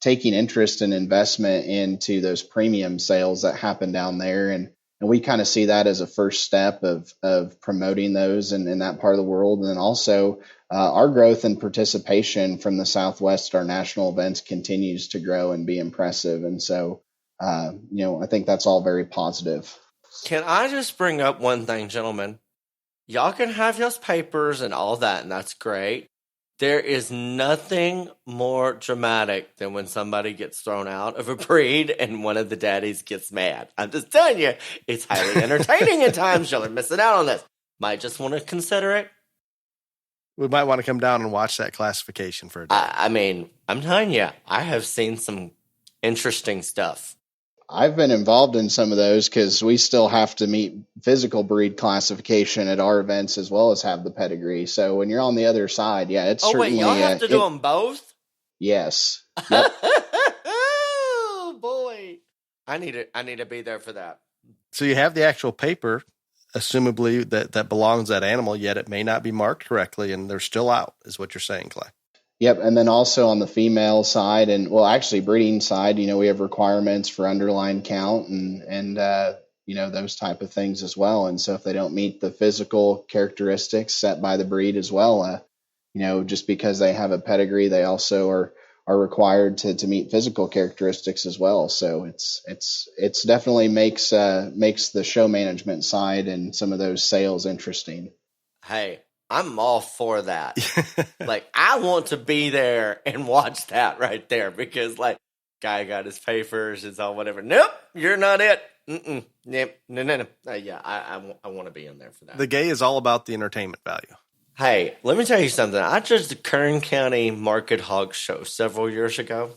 taking interest and investment into those premium sales that happen down there. And we kind of see that as a first step of promoting those in that part of the world. And then also our growth and participation from the Southwest, our national events, continues to grow and be impressive. And so, I think that's all very positive. Can I just bring up one thing, gentlemen? Y'all can have y'all's papers and all that, and that's great. There is nothing more dramatic than when somebody gets thrown out of a breed and one of the daddies gets mad. I'm just telling you, it's highly entertaining at times. Y'all are missing out on this. Might just want to consider it. We might want to come down and watch that classification for a day. I'm telling you, I have seen some interesting stuff. I've been involved in some of those because we still have to meet physical breed classification at our events as well as have the pedigree. So when you're on the other side, yeah, it's certainly... Oh, wait, y'all have to do them both? Yes. Yep. Oh, boy. I need to be there for that. So you have the actual paper, assumably, that belongs to that animal, yet it may not be marked correctly, and they're still out, is what you're saying, Clay. Yep. And then also on the female side, and actually breeding side, we have requirements for underline count and those type of things as well. And so if they don't meet the physical characteristics set by the breed as well, just because they have a pedigree, they also are required to meet physical characteristics as well. So it's definitely makes the show management side and some of those sales interesting. Hey, I'm all for that. I want to be there and watch that right there, because Guy got his papers. It's all whatever. Nope, you're not it. Mm-mm. Nope. No. Yeah, I want to be in there for that. The gay is all about the entertainment value. Hey, let me tell you something. I judged the Kern County Market Hog Show several years ago,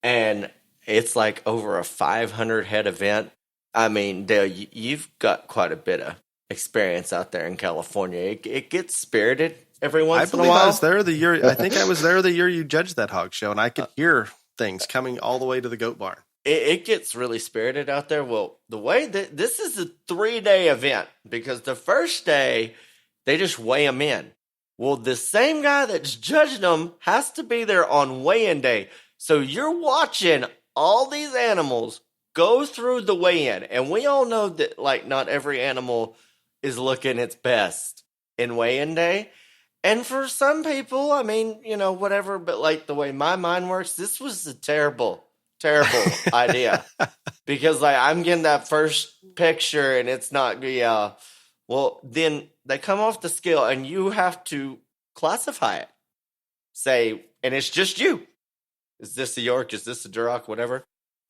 and it's like over a 500 head event. I mean, Dale, you've got quite a bit of experience out there in California. It gets spirited every once in a while. I was there the year. I think I was there the year you judged that hog show, and I could hear things coming all the way to the goat barn. It gets really spirited out there. Well, the way that this is a 3-day event, because the first day they just weigh them in. Well, the same guy that's judging them has to be there on weigh-in day. So you're watching all these animals go through the weigh-in. And we all know that, like, not every animal is looking its best in weigh-in day. And for some people, I mean, you know, whatever. But, like, the way my mind works, this was a terrible idea. Because, like, I'm getting that first picture and it's not, well, then they come off the scale and you have to classify it. Say, and it's just you. Is this a York? Is this a Duroc? Whatever.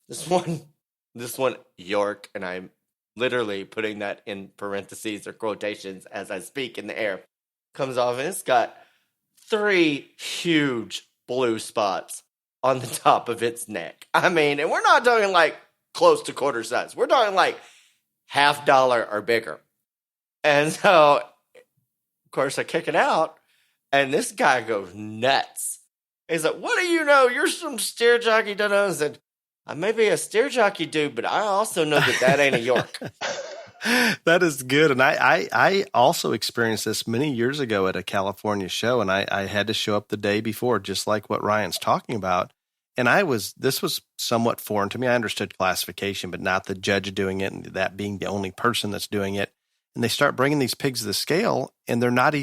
This one, York. And I'm literally putting that in parentheses or quotations as I speak in the air. Comes off and it's got 3 huge blue spots on the top of its neck. I mean, and we're not talking like close to quarter size. We're talking like $50 or bigger. And so, of course, I kick it out, and this guy goes nuts. He's like, what do you know? You're some steer jockey. I said, I may be a steer jockey dude, but I also know that ain't a York. That is good. And I also experienced this many years ago at a California show, and I had to show up the day before, just like what Ryan's talking about. And this was somewhat foreign to me. I understood classification, but not the judge doing it and that being the only person that's doing it. And they start bringing these pigs to the scale, and they don't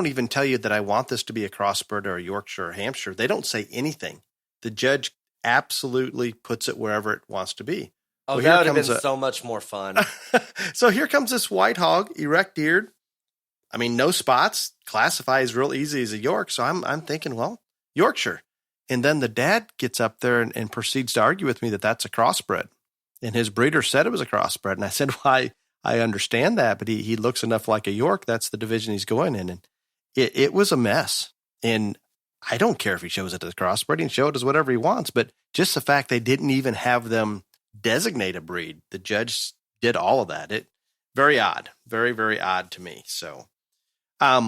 even tell you that I want this to be a crossbred or a Yorkshire or Hampshire. They don't say anything. The judge absolutely puts it wherever it wants to be. Oh, well, that would have been so much more fun. So here comes this white hog, erect-eared. I mean, no spots. Classifies real easy as a York. So I'm thinking, well, Yorkshire. And then the dad gets up there and proceeds to argue with me that that's a crossbred. And his breeder said it was a crossbred. And I said, well, I understand that, but he looks enough like a York. That's the division he's going in. And it was a mess. And I don't care if he shows it as crossbred. He can show it as whatever he wants. But just the fact they didn't even have them designate a breed. The judge did all of that. Very odd. Very, very odd to me. So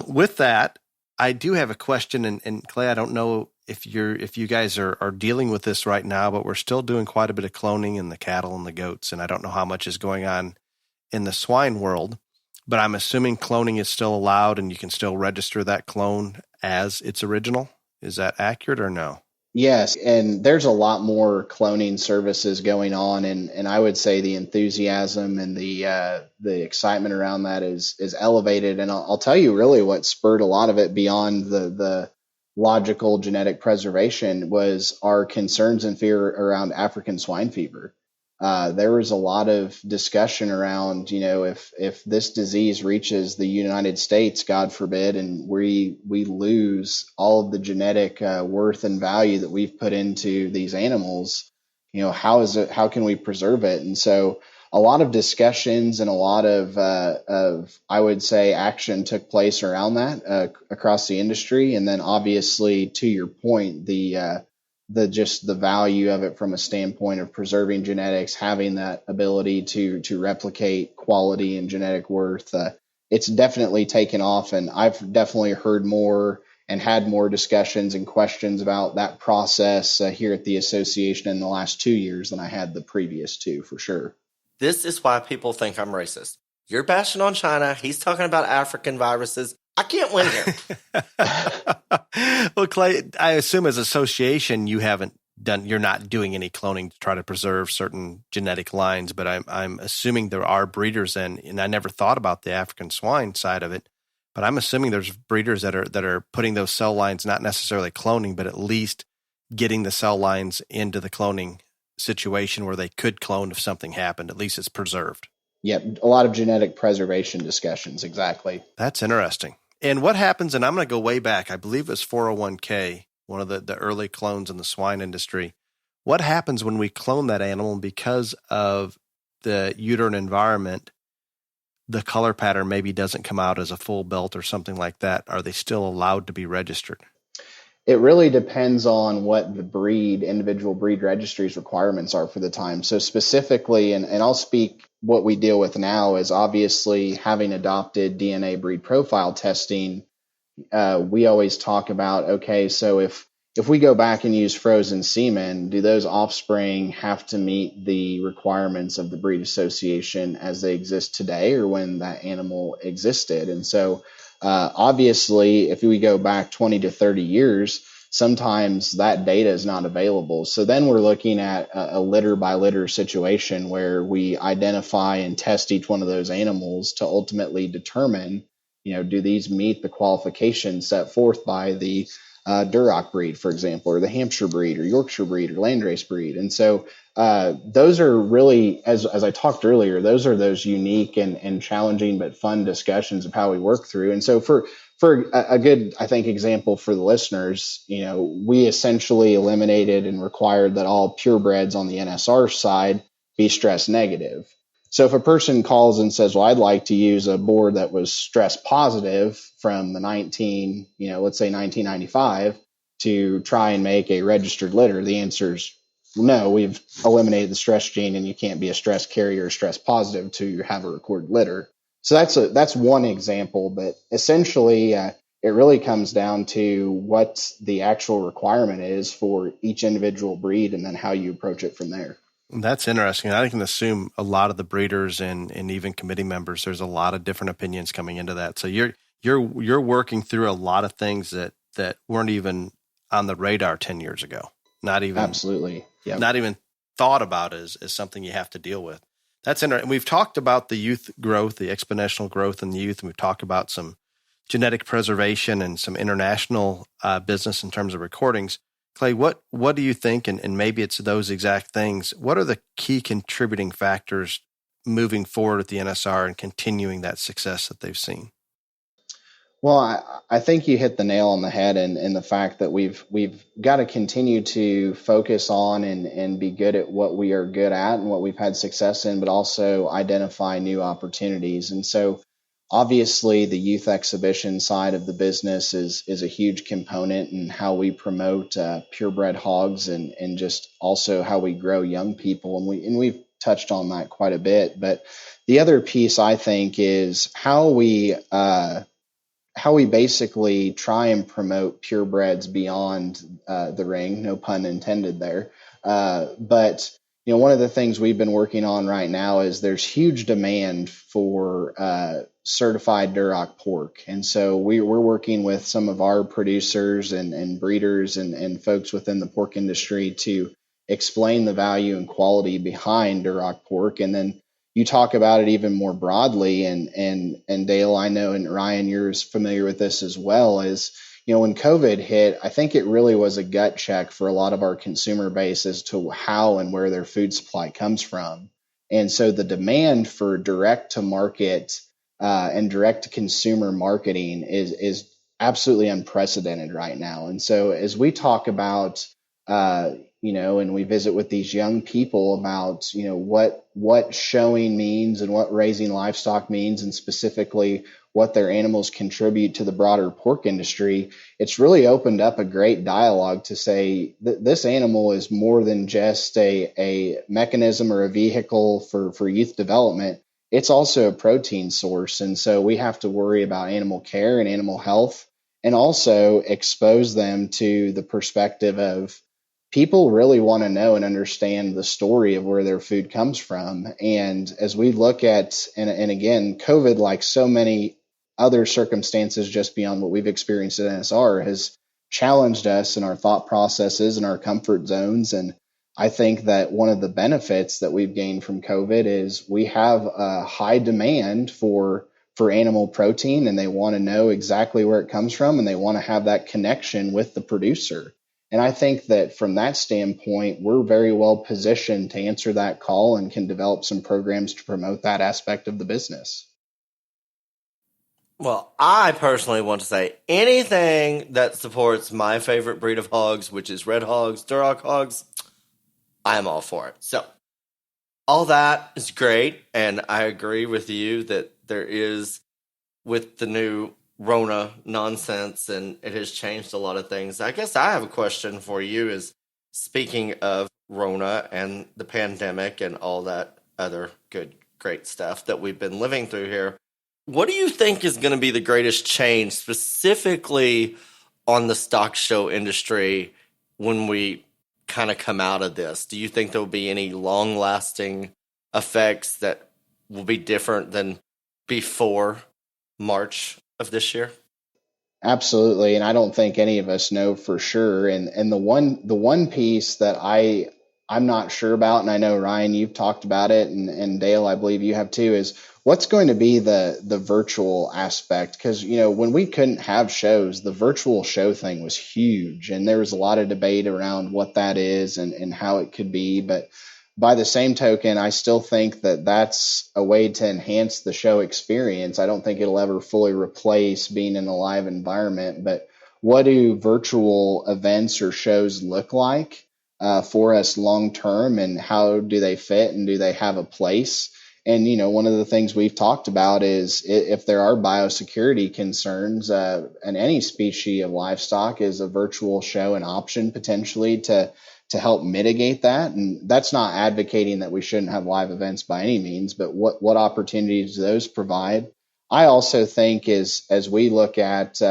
with that, I do have a question. And Clay, I don't know if you guys are dealing with this right now, but we're still doing quite a bit of cloning in the cattle and the goats. And I don't know how much is going on in the swine world, but I'm assuming cloning is still allowed and you can still register that clone as its original. Is that accurate or no? Yes, and there's a lot more cloning services going on, and I would say the enthusiasm and the excitement around that is elevated. And I'll tell you, really, what spurred a lot of it beyond the logical genetic preservation was our concerns and fear around African swine fever. There was a lot of discussion around, if this disease reaches the United States, God forbid, and we lose all of the genetic worth and value that we've put into these animals, how can we preserve it? And so a lot of discussions and a lot of I would say action took place around that across the industry. And then obviously, to your point, the value of it from a standpoint of preserving genetics, having that ability to replicate quality and genetic worth, it's definitely taken off. And I've definitely heard more and had more discussions and questions about that process here at the association in the last 2 years than I had the previous 2, for sure. This is why people think I'm racist. You're bashing on China. He's talking about African viruses. I can't win here. Well, Clay, I assume as association, you're not doing any cloning to try to preserve certain genetic lines, but I'm assuming there are breeders and I never thought about the African swine side of it, but I'm assuming there's breeders that are putting those cell lines, not necessarily cloning, but at least getting the cell lines into the cloning situation where they could clone if something happened. At least it's preserved. Yep, a lot of genetic preservation discussions, exactly. That's interesting. And what happens, and I'm going to go way back, I believe it was 401k, one of the early clones in the swine industry. What happens when we clone that animal because of the uterine environment? The color pattern maybe doesn't come out as a full belt or something like that. Are they still allowed to be registered? It really depends on what the individual breed registry's requirements are for the time. So specifically, and I'll speak what we deal with now is obviously having adopted DNA breed profile testing. We always talk about, okay, so if we go back and use frozen semen, do those offspring have to meet the requirements of the breed association as they exist today or when that animal existed? And so obviously, if we go back 20 to 30 years, sometimes that data is not available. So then we're looking at a litter by litter situation where we identify and test each one of those animals to ultimately determine, do these meet the qualifications set forth by the Duroc breed, for example, or the Hampshire breed, or Yorkshire breed, or Landrace breed. And so those are really, as I talked earlier, those are those unique and challenging but fun discussions of how we work through. And so for a good, I think, example for the listeners, we essentially eliminated and required that all purebreds on the NSR side be stress negative. So if a person calls and says, well, I'd like to use a board that was stress positive from the let's say 1995 to try and make a registered litter, the answer is no, we've eliminated the stress gene and you can't be a stress carrier or stress positive to have a recorded litter. So that's one example, but essentially it really comes down to what the actual requirement is for each individual breed and then how you approach it from there. That's interesting. I can assume a lot of the breeders and even committee members, there's a lot of different opinions coming into that. So you're working through a lot of things that weren't even on the radar 10 years ago. Not even absolutely. Yep. Not even thought about as something you have to deal with. That's interesting. We've talked about the youth growth, the exponential growth in the youth, and we've talked about some genetic preservation and some international business in terms of recordings. Clay, what do you think, and maybe it's those exact things, what are the key contributing factors moving forward with the NSR and continuing that success that they've seen? Well, I think you hit the nail on the head in the fact that we've got to continue to focus on and be good at what we are good at and what we've had success in, but also identify new opportunities. And so obviously the youth exhibition side of the business is a huge component in how we promote purebred hogs and just also how we grow young people. And we've touched on that quite a bit. But the other piece, I think, is how we basically try and promote purebreds beyond the ring, no pun intended there. But one of the things we've been working on right now is there's huge demand for certified Duroc pork. And so we're working with some of our producers and breeders and folks within the pork industry to explain the value and quality behind Duroc pork. And then you talk about it even more broadly, and Dale, I know, and Ryan, you're familiar with this as well, is, when COVID hit, I think it really was a gut check for a lot of our consumer base as to how and where their food supply comes from. And so the demand for direct to market and direct to consumer marketing is absolutely unprecedented right now. And so as we talk about and we visit with these young people about, what showing means and what raising livestock means, and specifically what their animals contribute to the broader pork industry, it's really opened up a great dialogue to say that this animal is more than just a mechanism or a vehicle for youth development. It's also a protein source. And so we have to worry about animal care and animal health, and also expose them to the perspective of people really want to know and understand the story of where their food comes from. And as we look at, and again, COVID, like so many other circumstances just beyond what we've experienced at NSR, has challenged us in our thought processes and our comfort zones. And I think that one of the benefits that we've gained from COVID is we have a high demand for animal protein, and they want to know exactly where it comes from, and they want to have that connection with the producer. And I think that from that standpoint, we're very well positioned to answer that call and can develop some programs to promote that aspect of the business. Well, I personally want to say anything that supports my favorite breed of hogs, which is red hogs, Duroc hogs, I'm all for it. So, all that is great, and I agree with you that there is, with the new Rona nonsense, and it has changed a lot of things. I guess I have a question for you is, speaking of Rona and the pandemic and all that other good, great stuff that we've been living through here, what do you think is going to be the greatest change specifically on the stock show industry when we kind of come out of this? Do you think there will be any long lasting effects that will be different than before March of this year? Absolutely, and I don't think any of us know for sure. And the one piece that I'm not sure about, and I know Ryan, you've talked about it, and Dale, I believe you have too, is what's going to be the virtual aspect? Because when we couldn't have shows, the virtual show thing was huge, and there was a lot of debate around what that is and how it could be. But by the same token, I still think that that's a way to enhance the show experience. I don't think it'll ever fully replace being in a live environment, but what do virtual events or shows look like for us long term, and how do they fit, and do they have a place? And one of the things we've talked about is if there are biosecurity concerns in any species of livestock, is a virtual show an option potentially to help mitigate that? And that's not advocating that we shouldn't have live events by any means, but what opportunities do those provide? I also think as we look at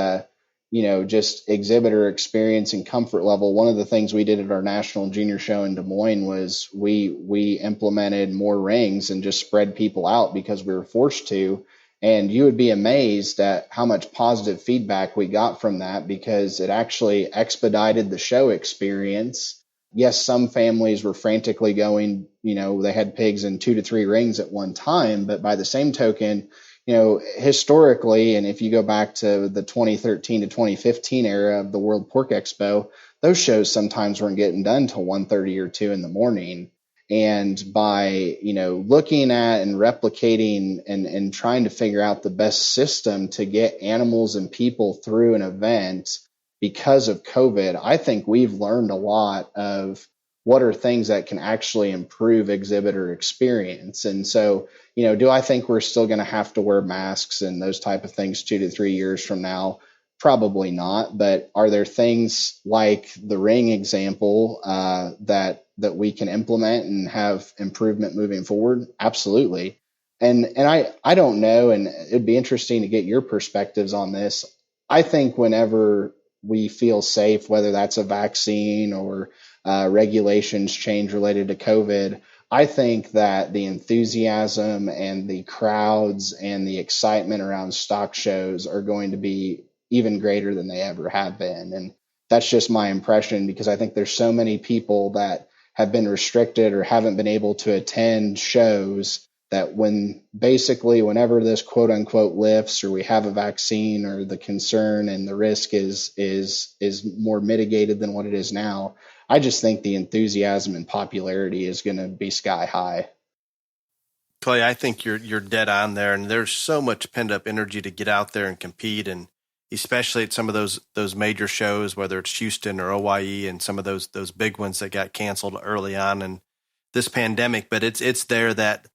just exhibitor experience and comfort level, one of the things we did at our national junior show in Des Moines was we implemented more rings and just spread people out because we were forced to. And you would be amazed at how much positive feedback we got from that, because it actually expedited the show experience. Yes, some families were frantically going, they had pigs in 2 to 3 rings at one time, but by the same token, historically, and if you go back to the 2013 to 2015 era of the World Pork Expo, those shows sometimes weren't getting done till 1:30 or 2 in the morning. And by, looking at and replicating and trying to figure out the best system to get animals and people through an event because of COVID, I think we've learned a lot of what are things that can actually improve exhibitor experience. And so, do I think we're still going to have to wear masks and those type of things 2 to 3 years from now? Probably not. But are there things like the ring example that we can implement and have improvement moving forward? Absolutely. And I don't know, and it'd be interesting to get your perspectives on this. I think whenever we feel safe, whether that's a vaccine or regulations change related to COVID, I think that the enthusiasm and the crowds and the excitement around stock shows are going to be even greater than they ever have been. And that's just my impression, because I think there's so many people that have been restricted or haven't been able to attend shows, that whenever this quote unquote lifts, or we have a vaccine, or the concern and the risk is more mitigated than what it is now, I just think the enthusiasm and popularity is going to be sky high. Clay, I think you're dead on there, and there's so much pent up energy to get out there and compete, and especially at some of those major shows, whether it's Houston or OYE, and some of those big ones that got canceled early on in this pandemic. But it's there, that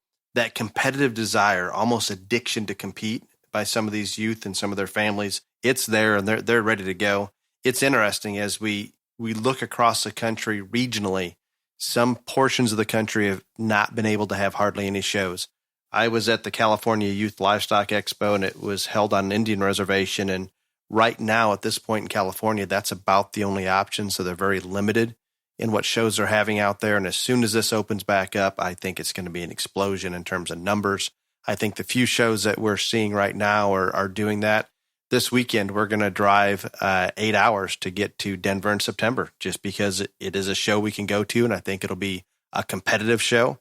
competitive desire, almost addiction to compete by some of these youth and some of their families. It's there, and they're ready to go. It's interesting as we look across the country regionally. Some portions of the country have not been able to have hardly any shows. I was at the California Youth Livestock Expo, and it was held on an Indian reservation. And right now, at this point in California, that's about the only option. So they're very limited in what shows they're having out there. And as soon as this opens back up, I think it's going to be an explosion in terms of numbers. I think the few shows that we're seeing right now are doing that. This weekend, we're going to drive 8 hours to get to Denver in September, just because it is a show we can go to, and I think it'll be a competitive show.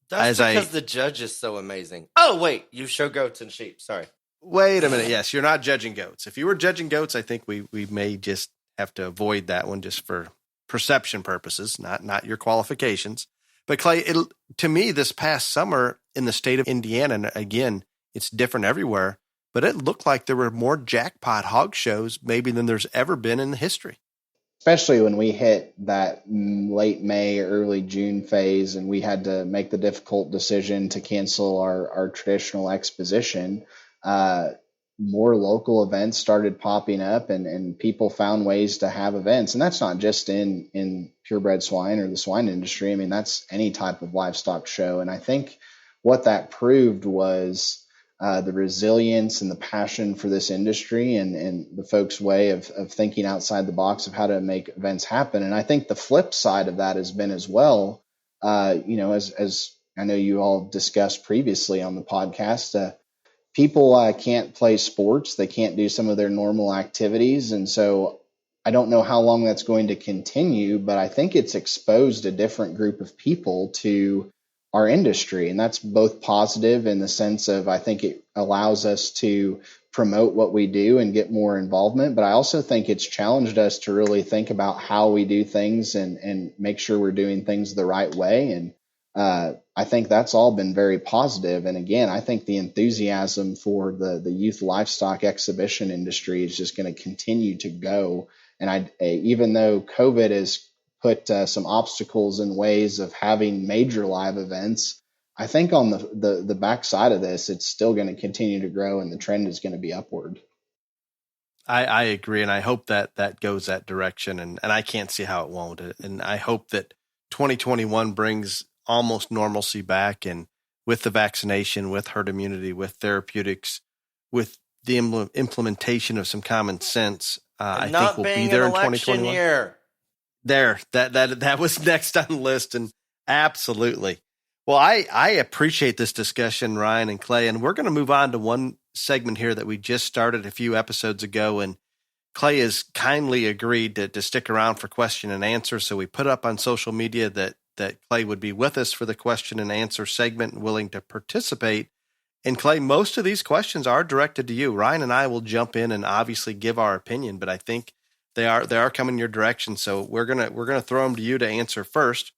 That's because the judge is so amazing. Oh, wait, you show goats and sheep. Sorry. Wait a minute. Yes, you're not judging goats. If you were judging goats, I think we may just have to avoid that one just for perception purposes, not your qualifications. But Clay, to me, this past summer in the state of Indiana, and again, it's different everywhere, but it looked like there were more jackpot hog shows maybe than there's ever been in history. Especially when we hit that late May, early June phase, and we had to make the difficult decision to cancel our traditional exposition. More local events started popping up, and people found ways to have events. And that's not just in purebred swine or the swine industry. I mean, that's any type of livestock show. And I think what that proved was the resilience and the passion for this industry, and the folks' way of thinking outside the box of how to make events happen. And I think the flip side of that has been as well, as I know you all discussed previously on the podcast, people can't play sports. They can't do some of their normal activities. And so I don't know how long that's going to continue, but I think it's exposed a different group of people to our industry. And that's both positive in the sense of, I think it allows us to promote what we do and get more involvement. But I also think it's challenged us to really think about how we do things and make sure we're doing things the right way. And I think that's all been very positive. And again, I think the enthusiasm for the youth livestock exhibition industry is just going to continue to go. And even though COVID has put some obstacles in ways of having major live events, I think on the backside of this, it's still going to continue to grow, and the trend is going to be upward. I agree, and I hope that goes that direction, and I can't see how it won't. And I hope that 2021 brings almost normalcy back, and with the vaccination, with herd immunity, with therapeutics, with the implementation of some common sense, I think we'll be there in 2021. Year. There, that was next on the list, and absolutely. Well, I appreciate this discussion, Ryan and Clay, and we're going to move on to one segment here that we just started a few episodes ago, and Clay has kindly agreed to stick around for question and answer. So we put up on social media that Clay would be with us for the question and answer segment and willing to participate. And Clay, most of these questions are directed to you. Ryan and I will jump in and obviously give our opinion, but I think they are coming your direction. So we're gonna throw them to you to answer first.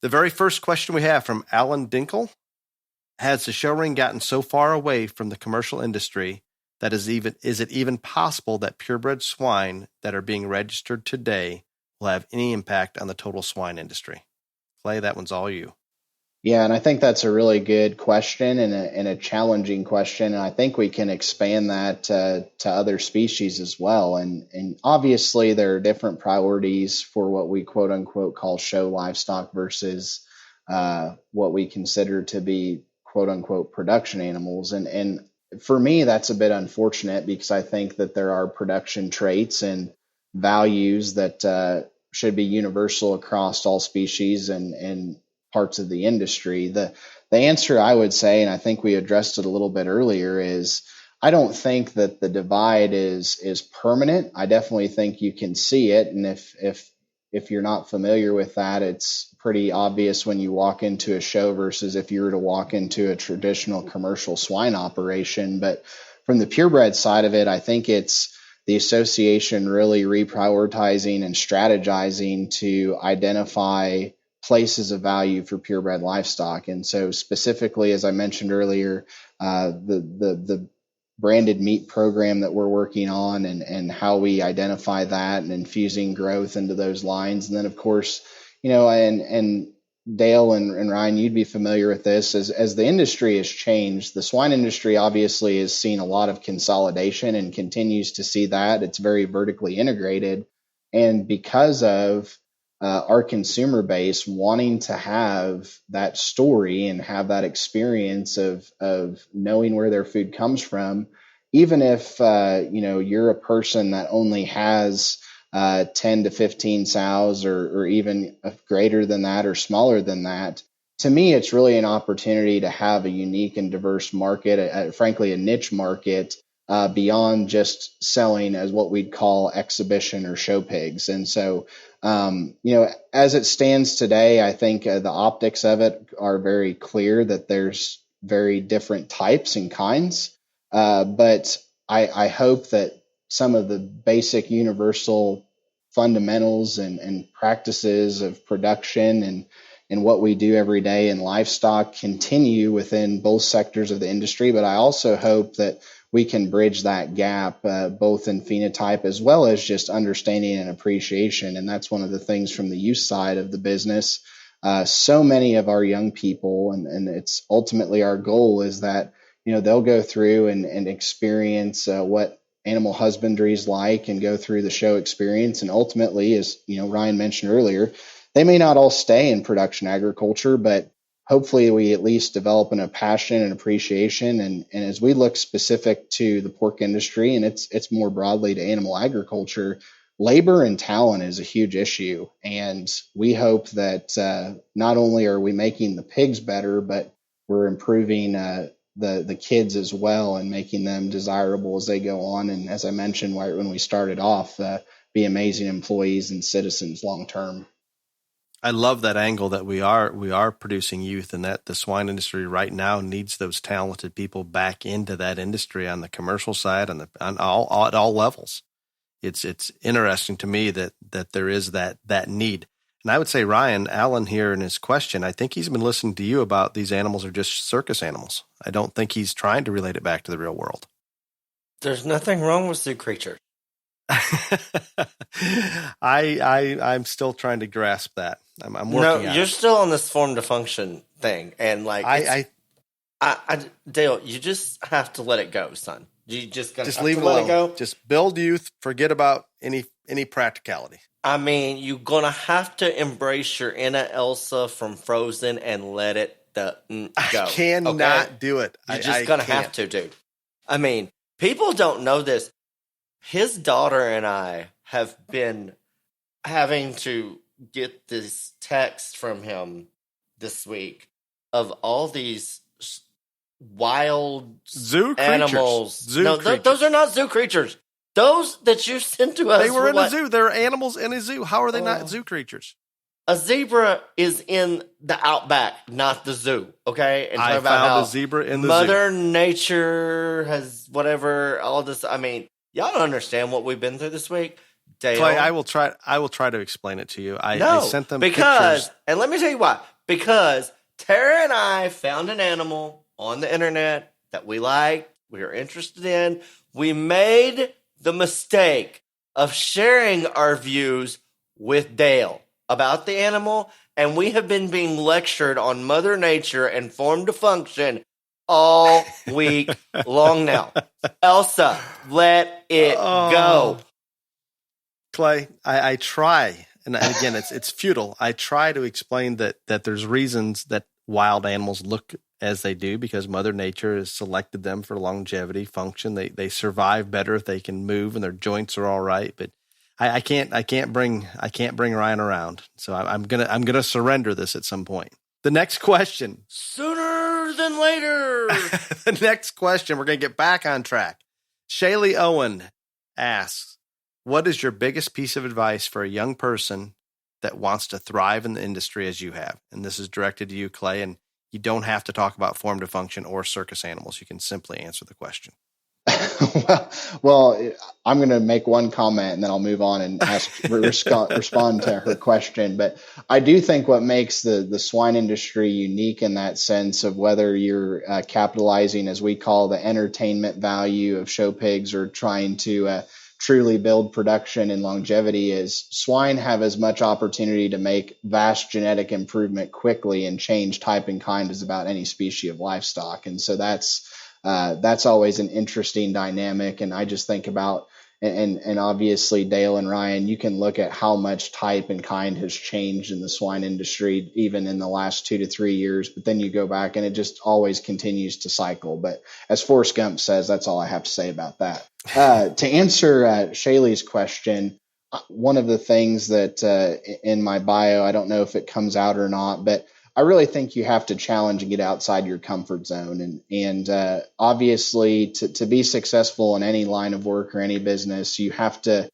The very first question we have from Alan Dinkle: has the show ring gotten so far away from the commercial industry that is it even possible that purebred swine that are being registered today will have any impact on the total swine industry? Clay, that one's all you. Yeah, and I think that's a really good question and a challenging question. And I think we can expand that to other species as well. And obviously there are different priorities for what we quote unquote call show livestock versus what we consider to be quote unquote production animals. And for me, that's a bit unfortunate because I think that there are production traits and values that should be universal across all species and parts of the industry. The answer, I would say, and I think we addressed it a little bit earlier, is I don't think that the divide is permanent. I definitely think you can see it, and if you're not familiar with that, it's pretty obvious when you walk into a show versus if you were to walk into a traditional commercial swine operation. But from the purebred side of it, I think it's the association really reprioritizing and strategizing to identify places of value for purebred livestock. And so specifically, as I mentioned earlier, the branded meat program that we're working on and how we identify that and infusing growth into those lines. And then, of course, and Dale and Ryan, you'd be familiar with this. As the industry has changed, the swine industry obviously has seen a lot of consolidation and continues to see that. It's very vertically integrated. And because of our consumer base wanting to have that story and have that experience of knowing where their food comes from, even if you're a person that only has 10 to 15 sows or even greater than that or smaller than that, to me, it's really an opportunity to have a unique and diverse market, frankly, a niche market beyond just selling as what we'd call exhibition or show pigs. And so, as it stands today, I think the optics of it are very clear that there's very different types and kinds. But I hope that some of the basic universal fundamentals and practices of production and what we do every day in livestock continue within both sectors of the industry. But I also hope that we can bridge that gap both in phenotype as well as just understanding and appreciation. And that's one of the things from the youth side of the business. So many of our young people, and it's ultimately our goal, is that they'll go through and experience what animal husbandry is like, and go through the show experience. And ultimately, as Ryan mentioned earlier, they may not all stay in production agriculture, but hopefully we at least develop a passion and appreciation. And as we look specific to the pork industry, and it's more broadly to animal agriculture, labor and talent is a huge issue. And we hope that not only are we making the pigs better, but we're improving the kids as well, and making them desirable as they go on. And as I mentioned right when we started off, be amazing employees and citizens long term. I love that angle that we are producing youth, and that the swine industry right now needs those talented people back into that industry on the commercial side, on all levels. It's interesting to me that there is that need. And I would say, Ryan Allen here in his question, I think he's been listening to you about these animals are just circus animals. I don't think he's trying to relate it back to the real world. There's nothing wrong with zoo creatures. I'm still trying to grasp that. I'm working on it. No, you're still on this form to function thing. And like, Dale, you just have to let it go, son. You just leave it alone. Let it go. Just build youth. Forget about any practicality. I mean, you're gonna have to embrace your inner Elsa from Frozen and let it go. I cannot do it. You're just gonna have to, dude. I mean, people don't know this. His daughter and I have been having to get this text from him this week of all these wild zoo animals. Creatures. Those are not zoo creatures. Those that you sent to us. They were in a zoo. They're animals in a zoo. How are they not zoo creatures? A zebra is in the outback, not the zoo. Okay, and I found a zebra in the zoo. Mother Nature has whatever. All this. I mean, y'all don't understand what we've been through this week. Dale. Clay, I will try to explain it to you. I sent them because, pictures. And let me tell you why. Because Tara and I found an animal on the internet that we liked, we were interested in. We made the mistake of sharing our views with Dale about the animal, and we have been being lectured on Mother Nature and form to function all week long now. Elsa, let it go. Clay, I try, and again, it's futile. I try to explain that there's reasons that wild animals look as they do because Mother Nature has selected them for longevity, function. They survive better if they can move and their joints are all right. But I can't bring Ryan around. So I'm gonna surrender this at some point. The next question. Sooner than later. The next question. We're gonna get back on track. Shaylee Owen asks, what is your biggest piece of advice for a young person that wants to thrive in the industry as you have? And this is directed to you, Clay, and you don't have to talk about form to function or circus animals. You can simply answer the question. Well, I'm going to make one comment and then I'll move on and respond to her question. But I do think what makes the swine industry unique in that sense of whether you're capitalizing, as we call the entertainment value of show pigs, or trying to truly build production and longevity, is swine have as much opportunity to make vast genetic improvement quickly and change type and kind as about any species of livestock. And so that's always an interesting dynamic. And I just think about, and obviously Dale and Ryan, you can look at how much type and kind has changed in the swine industry, even in the last 2 to 3 years, but then you go back and it just always continues to cycle. But as Forrest Gump says, that's all I have to say about that. To answer Shaylee's question, one of the things that in my bio, I don't know if it comes out or not, but I really think you have to challenge and get outside your comfort zone. And obviously to be successful in any line of work or any business, you have to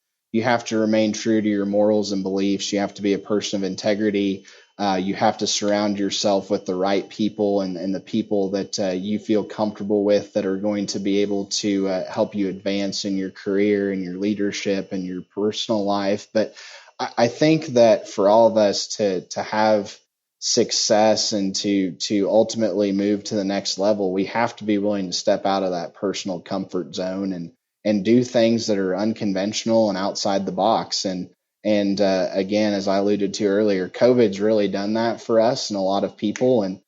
remain true to your morals and beliefs. You have to be a person of integrity. You have to surround yourself with the right people and the people that you feel comfortable with, that are going to be able to help you advance in your career and your leadership and your personal life. But I think that for all of us to have success and to ultimately move to the next level, we have to be willing to step out of that personal comfort zone and do things that are unconventional and outside the box. And again, as I alluded to earlier, COVID's really done that for us and a lot of people. And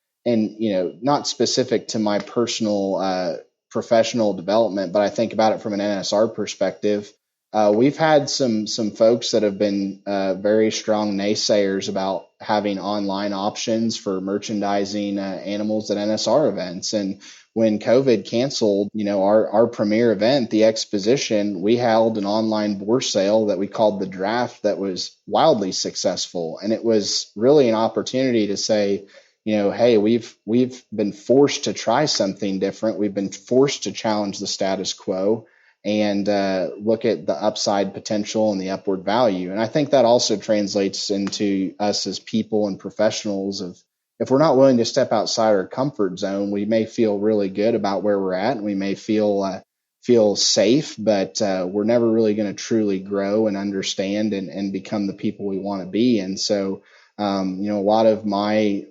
not specific to my personal professional development, but I think about it from an NSR perspective. We've had some folks that have been very strong naysayers about having online options for merchandising animals at NSR events. And when COVID canceled, our premier event, the exposition, we held an online boar sale that we called the draft that was wildly successful. And it was really an opportunity to say, hey, we've been forced to try something different. We've been forced to challenge the status quo and look at the upside potential and the upward value. And I think that also translates into us as people and professionals of, if we're not willing to step outside our comfort zone, we may feel really good about where we're at and we may feel safe, but we're never really going to truly grow and understand and become the people we want to be. And so, a lot of my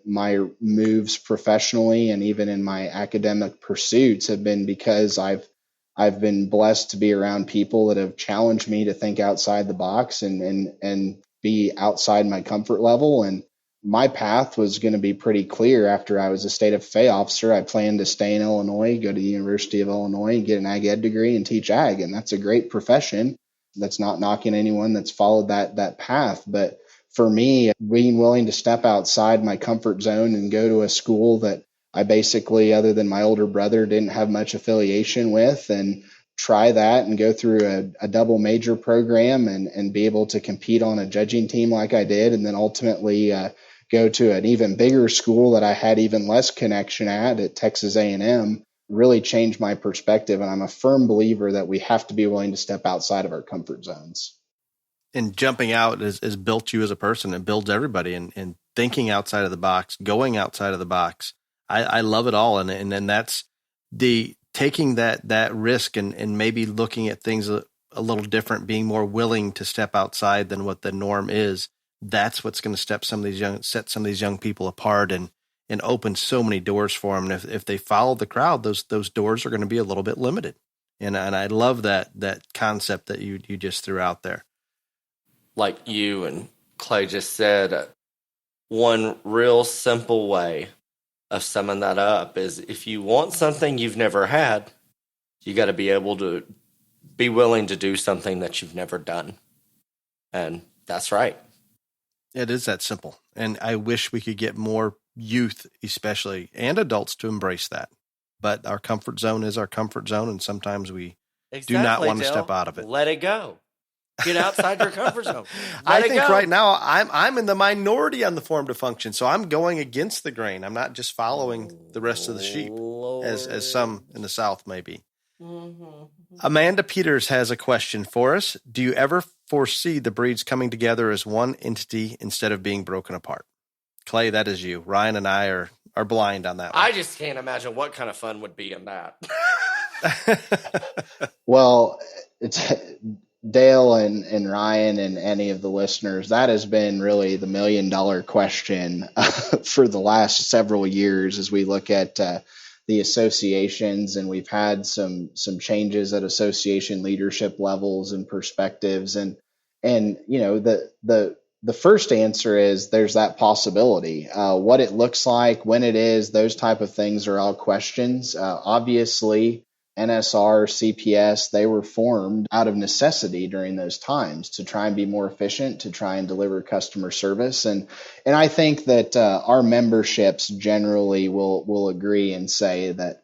moves professionally and even in my academic pursuits have been because I've been blessed to be around people that have challenged me to think outside the box and be outside my comfort level. And my path was going to be pretty clear after I was a state FFA officer. I planned to stay in Illinois, go to the University of Illinois, and get an ag ed degree and teach ag. And that's a great profession. That's not knocking anyone that's followed that path. But for me, being willing to step outside my comfort zone and go to a school that I basically, other than my older brother, didn't have much affiliation with, and try that and go through a double major program and be able to compete on a judging team like I did, and then ultimately go to an even bigger school that I had even less connection at Texas A&M, really changed my perspective. And I'm a firm believer that we have to be willing to step outside of our comfort zones. And jumping out has built you as a person. It builds everybody, and thinking outside of the box, going outside of the box. I love it all. And then that's the taking that risk and maybe looking at things a little different, being more willing to step outside than what the norm is. That's what's going to set some of these young people apart and open so many doors for them. And if they follow the crowd, those doors are going to be a little bit limited. And I love that concept that you just threw out there. Like you and Clay just said, one real simple way of summing that up is, if you want something you've never had, you got to be able to be willing to do something that you've never done. And that's right. It is that simple. And I wish we could get more youth, especially, and adults to embrace that. But our comfort zone is our comfort zone. And sometimes we do not want to step out of it. Let it go. Get outside your comfort zone. I think right now I'm in the minority on the form to function, so I'm going against the grain. I'm not just following the rest of the sheep, as some in the South may be. Mm-hmm. Amanda Peters has a question for us. Do you ever foresee the breeds coming together as one entity instead of being broken apart? Clay, that is you. Ryan and I are blind on that one. I just can't imagine what kind of fun would be in that. Well, it's Dale and Ryan and any of the listeners, that has been really the $1 million question for the last several years as we look at the associations, and we've had some changes at association leadership levels and perspectives, and the first answer is there's that possibility. What it looks like, when it is, those type of things are all questions. Obviously, NSR, CPS, they were formed out of necessity during those times to try and be more efficient, to try and deliver customer service. And I think that our memberships generally will agree and say that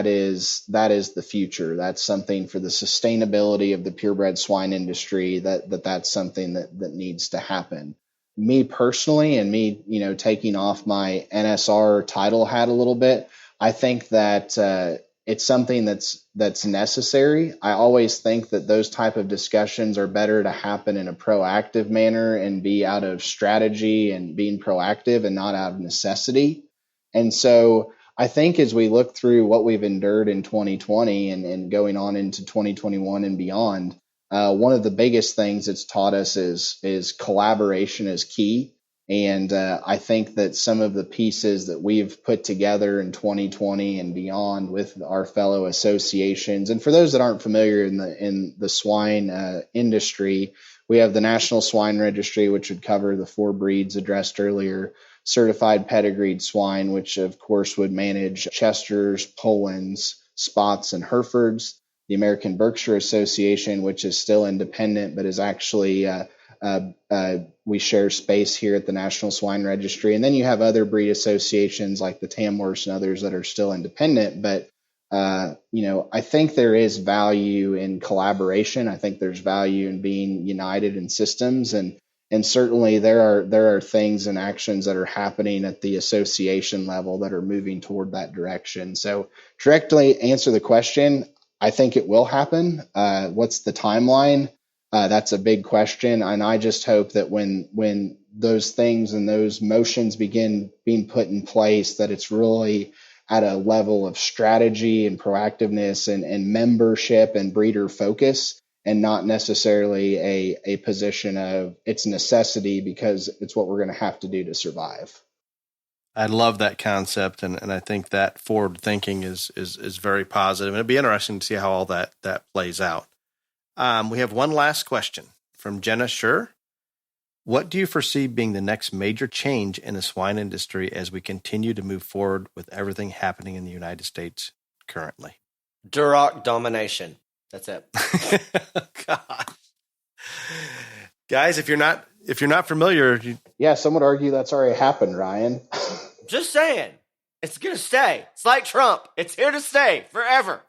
is the future. That's something for the sustainability of the purebred swine industry, that's something that needs to happen. Me personally, and me, taking off my NSR title hat a little bit, I think that it's something that's necessary. I always think that those type of discussions are better to happen in a proactive manner and be out of strategy and being proactive and not out of necessity. And so I think as we look through what we've endured in 2020 and going on into 2021 and beyond, one of the biggest things it's taught us is collaboration is key. And I think that some of the pieces that we've put together in 2020 and beyond with our fellow associations, and for those that aren't familiar in the swine industry, we have the National Swine Registry, which would cover the 4 breeds addressed earlier, certified pedigreed swine, which of course would manage Chesters, Polands, Spots, and Herefords. The American Berkshire Association, which is still independent but is actually we share space here at the National Swine Registry. And then you have other breed associations like the Tamworths and others that are still independent. But, I think there is value in collaboration. I think there's value in being united in systems. And certainly there are things and actions that are happening at the association level that are moving toward that direction. So directly answer the question, I think it will happen. What's the timeline? That's a big question, and I just hope that when those things and those motions begin being put in place, that it's really at a level of strategy and proactiveness and membership and breeder focus, and not necessarily a position of it's necessity because it's what we're going to have to do to survive. I love that concept, and I think that forward thinking is very positive. And it'd be interesting to see how all that plays out. We have one last question from Jenna Schur. What do you foresee being the next major change in the swine industry as we continue to move forward with everything happening in the United States currently? Duroc domination. That's it. God. Guys, if you're not familiar, yeah, some would argue that's already happened, Ryan. Just saying. It's going to stay. It's like Trump. It's here to stay forever.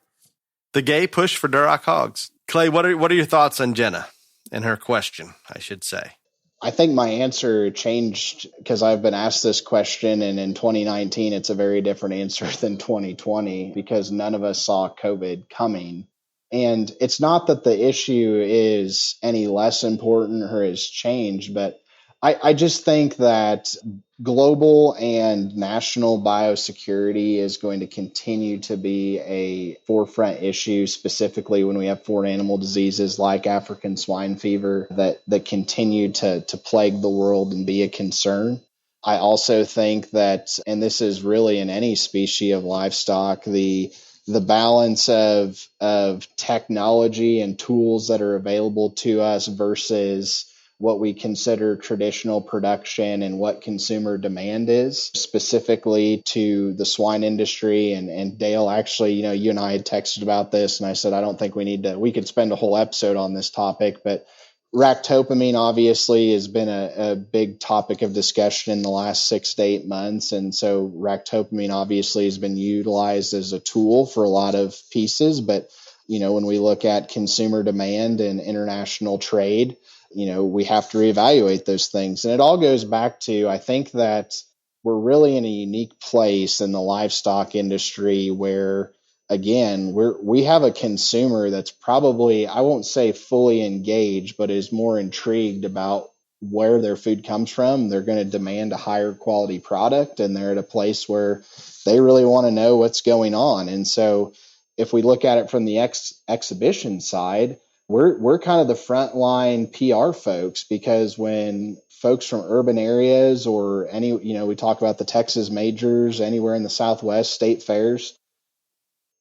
The gay push for Duroc hogs. Clay, what are your thoughts on Jenna and her question, I should say? I think my answer changed because I've been asked this question, and in 2019, it's a very different answer than 2020 because none of us saw COVID coming. And it's not that the issue is any less important or has changed, but I just think that global and national biosecurity is going to continue to be a forefront issue, specifically when we have foreign animal diseases like African swine fever that continue to plague the world and be a concern. I also think that, and this is really in any species of livestock, the balance of technology and tools that are available to us versus what we consider traditional production and what consumer demand is, specifically to the swine industry. And Dale, actually, you and I had texted about this, and I said, I don't think we could spend a whole episode on this topic, but ractopamine obviously has been a big topic of discussion in the last 6 to 8 months. And so ractopamine obviously has been utilized as a tool for a lot of pieces. But, when we look at consumer demand and international trade, we have to reevaluate those things. And it all goes back to, I think that we're really in a unique place in the livestock industry where, again, we have a consumer that's probably, I won't say fully engaged, but is more intrigued about where their food comes from. They're going to demand a higher quality product, and they're at a place where they really want to know what's going on. And so if we look at it from the exhibition side, we're kind of the frontline PR folks, because when folks from urban areas or we talk about the Texas majors, anywhere in the Southwest, state fairs,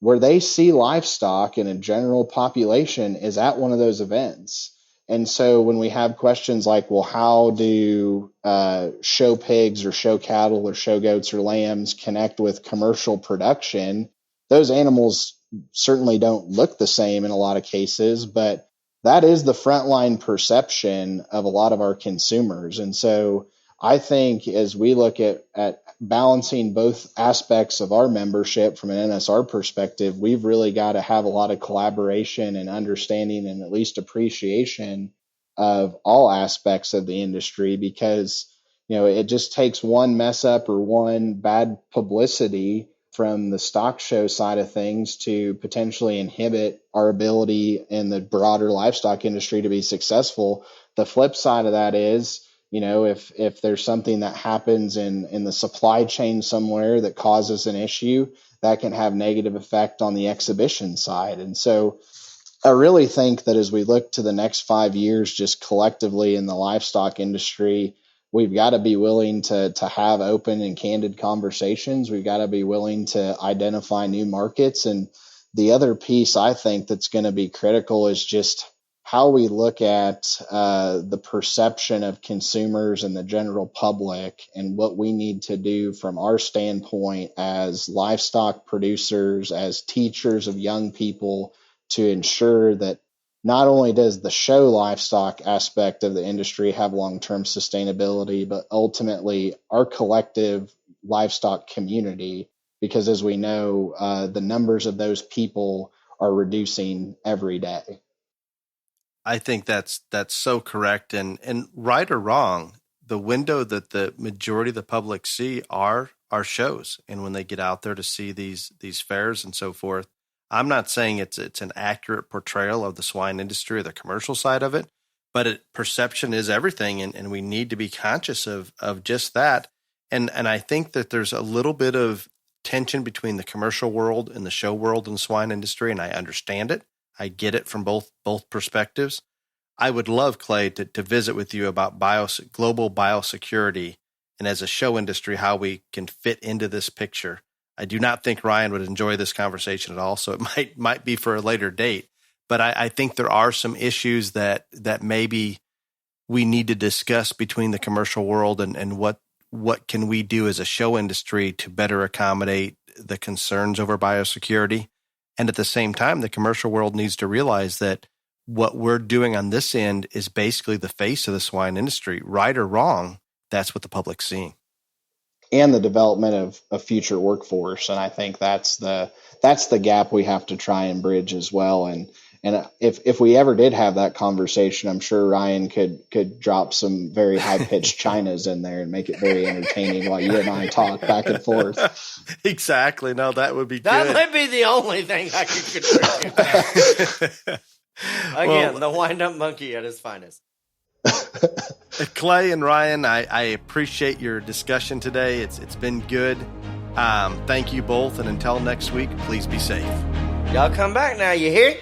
where they see livestock and a general population is at one of those events. And so when we have questions like, well, how do show pigs or show cattle or show goats or lambs connect with commercial production, those animals certainly don't look the same in a lot of cases, but that is the frontline perception of a lot of our consumers. And so I think as we look at balancing both aspects of our membership from an NSR perspective, we've really got to have a lot of collaboration and understanding and at least appreciation of all aspects of the industry, because it just takes one mess up or one bad publicity from the stock show side of things to potentially inhibit our ability in the broader livestock industry to be successful. The flip side of that is, if there's something that happens in the supply chain somewhere that causes an issue, that can have negative effect on the exhibition side. And so I really think that as we look to the next 5 years, just collectively in the livestock industry, we've got to be willing to have open and candid conversations. We've got to be willing to identify new markets. And the other piece I think that's going to be critical is just how we look at the perception of consumers and the general public, and what we need to do from our standpoint as livestock producers, as teachers of young people, to ensure that not only does the show livestock aspect of the industry have long-term sustainability, but ultimately our collective livestock community, because as we know, the numbers of those people are reducing every day. I think that's so correct. And right or wrong, the window that the majority of the public see are shows. And when they get out there to see these fairs and so forth, I'm not saying it's an accurate portrayal of the swine industry or the commercial side of it, but perception is everything. And we need to be conscious of just that. And I think that there's a little bit of tension between the commercial world and the show world and the swine industry. And I understand it. I get it from both perspectives. I would love, Clay, to visit with you about global biosecurity and as a show industry, how we can fit into this picture. I do not think Ryan would enjoy this conversation at all, so it might be for a later date. But I think there are some issues that maybe we need to discuss between the commercial world and what can we do as a show industry to better accommodate the concerns over biosecurity. And at the same time, the commercial world needs to realize that what we're doing on this end is basically the face of the swine industry. Right or wrong, that's what the public's seeing. And the development of future workforce. And I think that's the gap we have to try and bridge as well. And if we ever did have that conversation, I'm sure Ryan could drop some very high pitched chinas in there and make it very entertaining while you and I talk back and forth. Exactly. No, that would be that good. That might be the only thing I could contribute. Again, the wind-up monkey at his finest. Clay and Ryan, I appreciate your discussion today. It's been good. Thank you both, and until next week, please be safe. Y'all come back now, you hear?